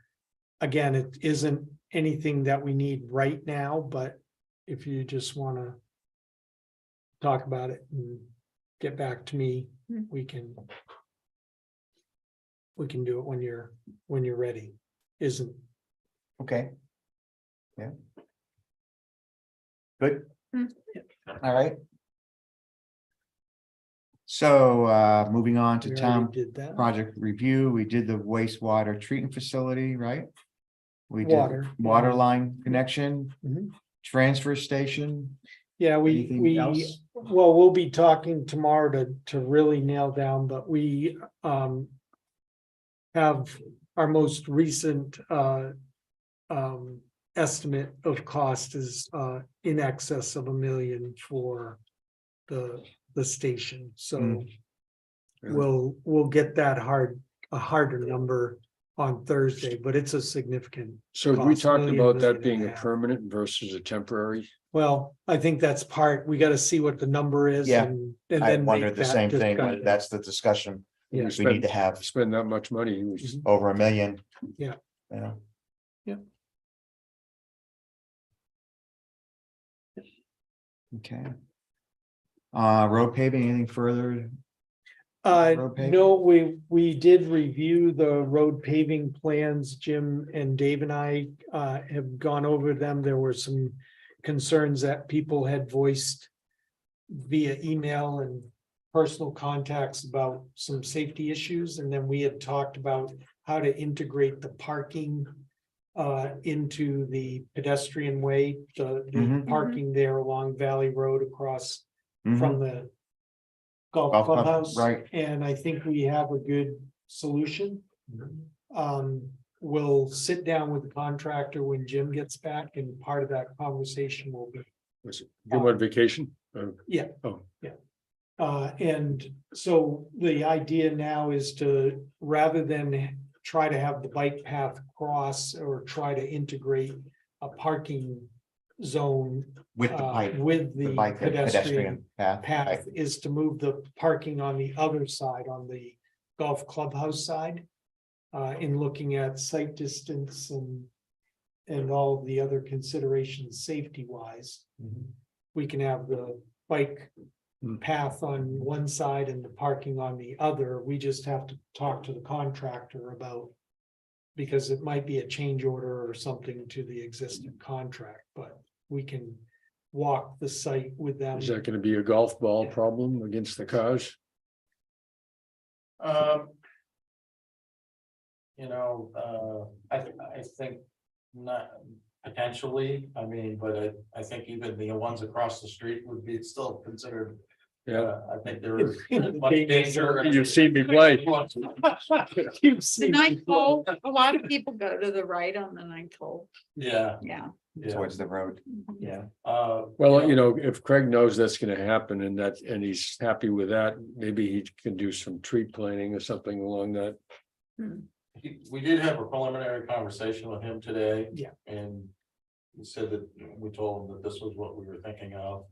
again, it isn't anything that we need right now, but if you just want to talk about it and get back to me, we can do it when you're ready. Isn't, Okay. Yeah. Good. All right. So moving on to We already town did that. project review, we did the wastewater treatment facility, right? We did Water. water line connection, Mhm. transfer station. Yeah, Anything else? well, we'll be talking tomorrow to really nail down, but we have our most recent estimate of cost is in excess of $1 million for the station, so Mm. we'll get that a harder number on Thursday, but it's a significant. So we cost, talked million, about million that and being a a half. permanent versus a temporary. Well, I think that's part, we gotta see what the number is. Yeah, And I then make wondered the that same thing, discussion. that's the discussion Yeah. We we need to have, spend that much money. we just- over $1 million. Yeah. Yeah. Yeah. Okay. Road paving, anything further? Road paving? No, we did review the road paving plans. Jim and Dave and I have gone over them. There were some concerns that people had voiced via email and personal contacts about some safety issues, and then we had talked about how to integrate the parking into the pedestrian way, the Mhm. parking there along Valley Road across Mhm. from the golf Golf club, clubhouse. right. And I think we have a good solution. We'll sit down with the contractor when Jim gets back, and part of that conversation will be. Was it Jim on vacation? Yeah. Oh. Yeah. And so the idea now is to, rather than try to have the bike path cross or try to integrate a parking zone. With the pipe, With the the bike and pedestrian path. path is to move the parking on the other side, on the golf clubhouse side. In looking at site distance and all of the other considerations safety wise. We can have the bike path on one side and the parking on the other. We just have to talk to the contractor about. Because it might be a change order or something to the existing contract, but we can walk the site with them. Is that gonna be a golf ball problem against the cars? I think not potentially, I mean, but I think even the ones across the street would be still considered. Yeah. I think there is In much danger. You've seen me play. You've The seen ninth before. hole, a lot of people go to the right on the ninth hole, Yeah, yeah. yeah, Towards the road, yeah. Well, if Craig knows that's gonna happen and he's happy with that, maybe he can do some tree planting or something along that. We did have a preliminary conversation with him today. Yeah. And he said that we told him that this was what we were thinking of.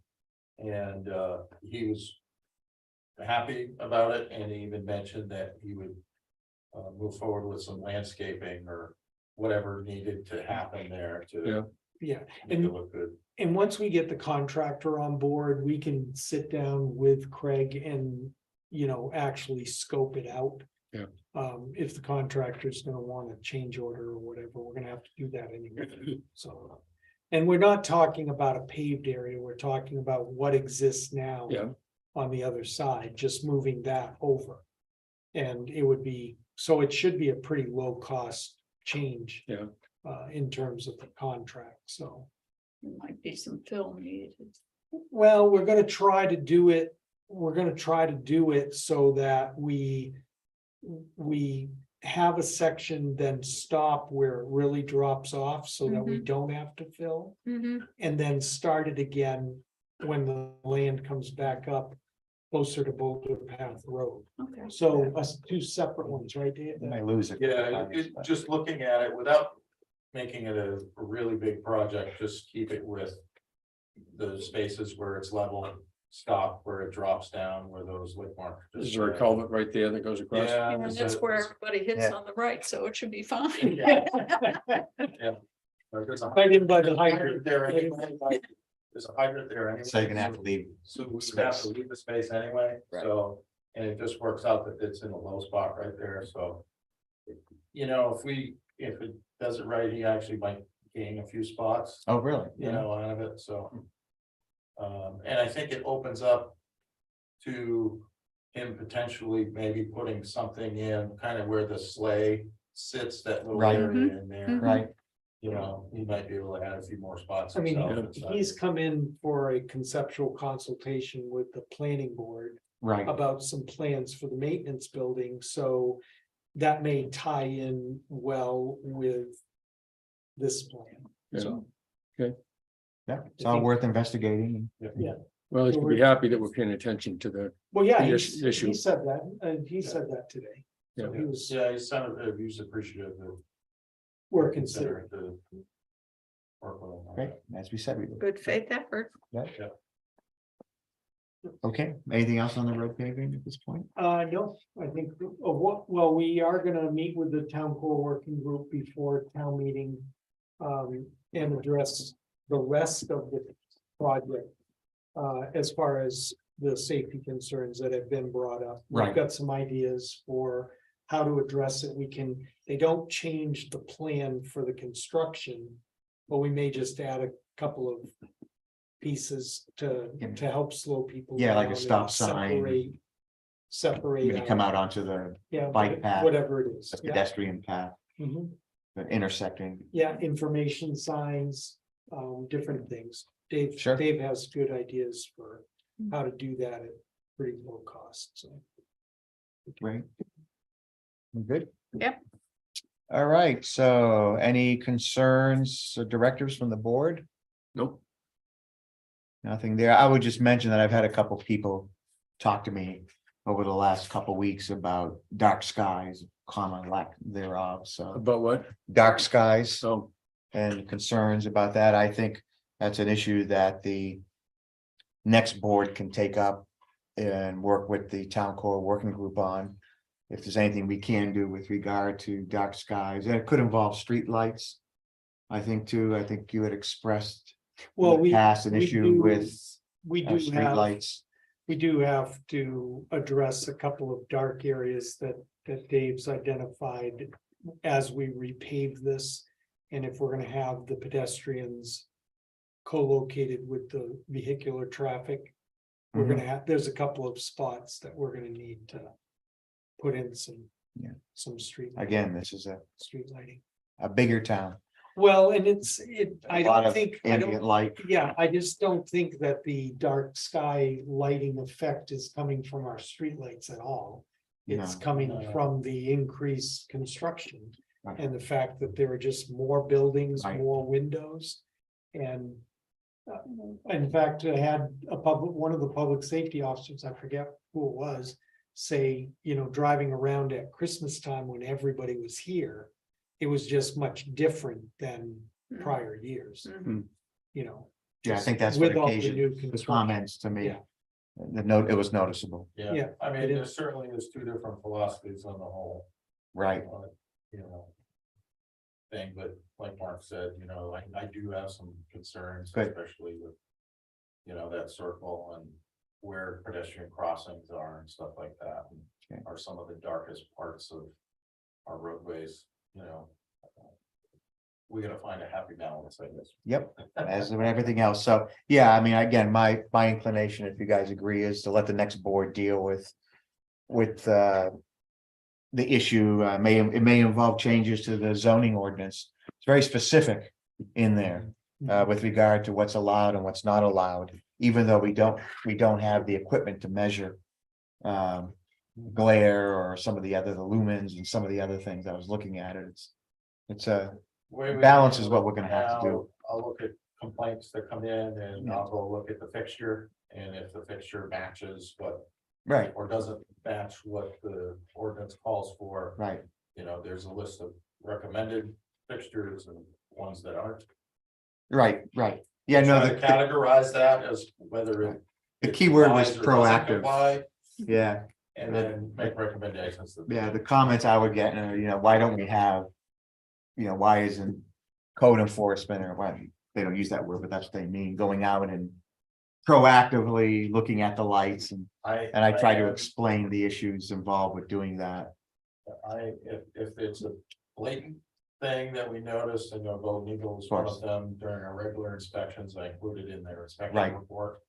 And he was happy about it, and he even mentioned that he would move forward with some landscaping or whatever needed to happen there to Yeah, make it look good. and once we get the contractor on board, we can sit down with Craig and, actually scope it out. Yeah. If the contractor's gonna want a change order or whatever, we're gonna have to do that anyway, so. And we're not talking about a paved area, we're talking about what exists now. Yeah. On the other side, just moving that over. And it would be, so it should be a pretty low cost change. Yeah. In terms of the contract, so. There might be some fill needed. Well, we're gonna try to do it, so that we have a section, then stop where it really drops off so that we don't have to fill. And then start it again when the land comes back up closer to Boulder Path Road. Okay. So us two separate ones, right, Dave? You may lose it. Yeah, just looking at it without making it a really big project, just keep it with the spaces where it's level, stop where it drops down, where those lick marks. Is there a culvert right there that goes across? Yeah. And that's where everybody hits Yeah. on the right, so it should be fine. There's a Right in by the hydrant hydrant. there anyway. There's a hydrant there anyway. So you're gonna have to leave. So we would have to leave the space anyway, Right. so, and it just works out that it's in a low spot right there, so. If it does it right, he actually might gain a few spots, Oh, really? out of it, so. And I think it opens up to him potentially maybe putting something in kind of where the sleigh sits, that little Right. area in there. Right, You know, he might be able to add a few more spots. I mean, himself inside. he's come in for a conceptual consultation with the planning board right. about some plans for the maintenance building, so that may tie in well with this plan, so. Yeah, it's all worth investigating. Well, you should be happy that we're paying attention to the, Well, yeah, The he issue. said that, and he said that today. So Yeah. he was, Yeah, he sounded, he's appreciative of we're considering. considering the. work with him on Great, that. as we said, we would. Good faith effort. Okay, anything else on the road paving at this point? No, I think, well, we are gonna meet with the town core working group before town meeting. And address the rest of the project. As far as the safety concerns that have been brought up. Right. We've got some ideas for how to address it. They don't change the plan for the construction. But we may just add a couple of pieces to help slow people. Yeah, like a down stop and sign. Separate. When you come out onto the Yeah, bike path, whatever it is. Yeah. pedestrian path, Mhm. the intersecting. Yeah, information signs, different things. Dave, Sure. Dave has good ideas for how to do that at pretty low cost, so. Right. We good? Yep. All right, so any concerns, or directives from the board? nope, Nothing there. I would just mention that I've had a couple people talk to me over the last couple weeks about dark skies, comma lack thereof, so about what? dark skies So, and concerns about that. I think that's an issue that the next board can take up and work with the town core working group on. If there's anything we can do with regard to dark skies, and it could involve streetlights. I think too, I think you had expressed Well, in the past an we issue do- with We do have, streetlights. we do have to address a couple of dark areas that Dave's identified as we repave this. And if we're gonna have the pedestrians co-located with the vehicular traffic, we're gonna have, there's a couple of spots that we're gonna need to put in some. Yeah. Some street. Again, this is Street lighting. a bigger town, Well, and I a lot don't of think, ambient light. yeah, I just don't think that the dark sky lighting effect is coming from our streetlights at all. It's No. coming No. from the increased construction Right. and the fact that there are just more buildings, Right. more windows. And in fact, I had one of the public safety officers, I forget who it was, say, driving around at Christmas time when everybody was here, it was just much different than prior years, Mhm. Yeah, I think that's what with all the occasioned new the construction. comments to me. Yeah. The note, it was noticeable, Yeah, Yeah, I mean, it is. there's certainly, there's two different philosophies on the whole. right? You know. Thing, but like Mark said, I do have some concerns, Good. especially with. That circle and where pedestrian crossings are and stuff like that. and Okay. Are some of the darkest parts of our roadways, We gotta find a happy balance, I guess. Yep, as with everything else. So, yeah, I mean, again, my inclination, if you guys agree, is to let the next board deal with. The issue, it may involve changes to the zoning ordinance. It's very specific in there. With regard to what's allowed and what's not allowed, even though we don't have the equipment to measure. Glare or some of the lumens and some of the other things I was looking at it. It's a Way we balance is handle what we're gonna have to do. now, I'll look at complaints that come in and I'll go look at the fixture, and if the fixture matches what. Right, Or doesn't match what the ordinance calls for, right. there's a list of recommended fixtures and ones that aren't. Right. Yeah, no, Try to categorize that as whether it. the it key word was complies or doesn't proactive. comply, Yeah, And then make recommendations. yeah, the comments I would get, why don't we have? Why isn't code enforcement or why, they don't use that word, but that's what they mean, going out and. Proactively looking at the lights and I try to explain the issues involved with doing that. If it's a blatant thing that we noticed, I know Golden Eagle was one of them during our regular inspections, I included in their inspection Right. report.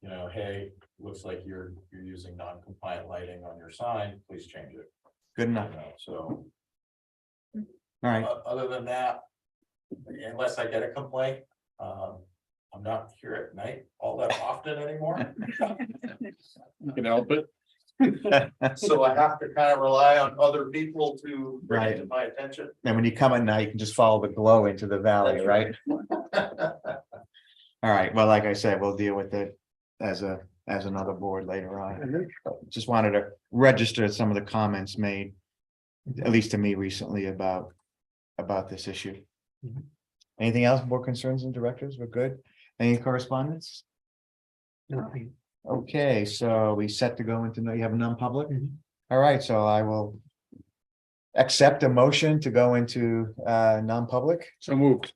You know, hey, looks like you're using non-compliant lighting on your sign, please change it. Good You enough. know, so, All right. other than that, unless I get a complaint, I'm not here at night all that often anymore. You can help it. So I have to kind of rely on other people to bring it to Right. my attention. And when you come at night, you can just follow the glow into the valley, That's right? All right, well, like I said, we'll deal with it as another board later on. Just wanted to register some of the comments made, at least to me recently about this issue. Anything else, board concerns and directors? We're good. Any correspondence? Nothing. Okay, so we set to go into, you have a non-public? All right, so I will accept a motion to go into non-public. So moved.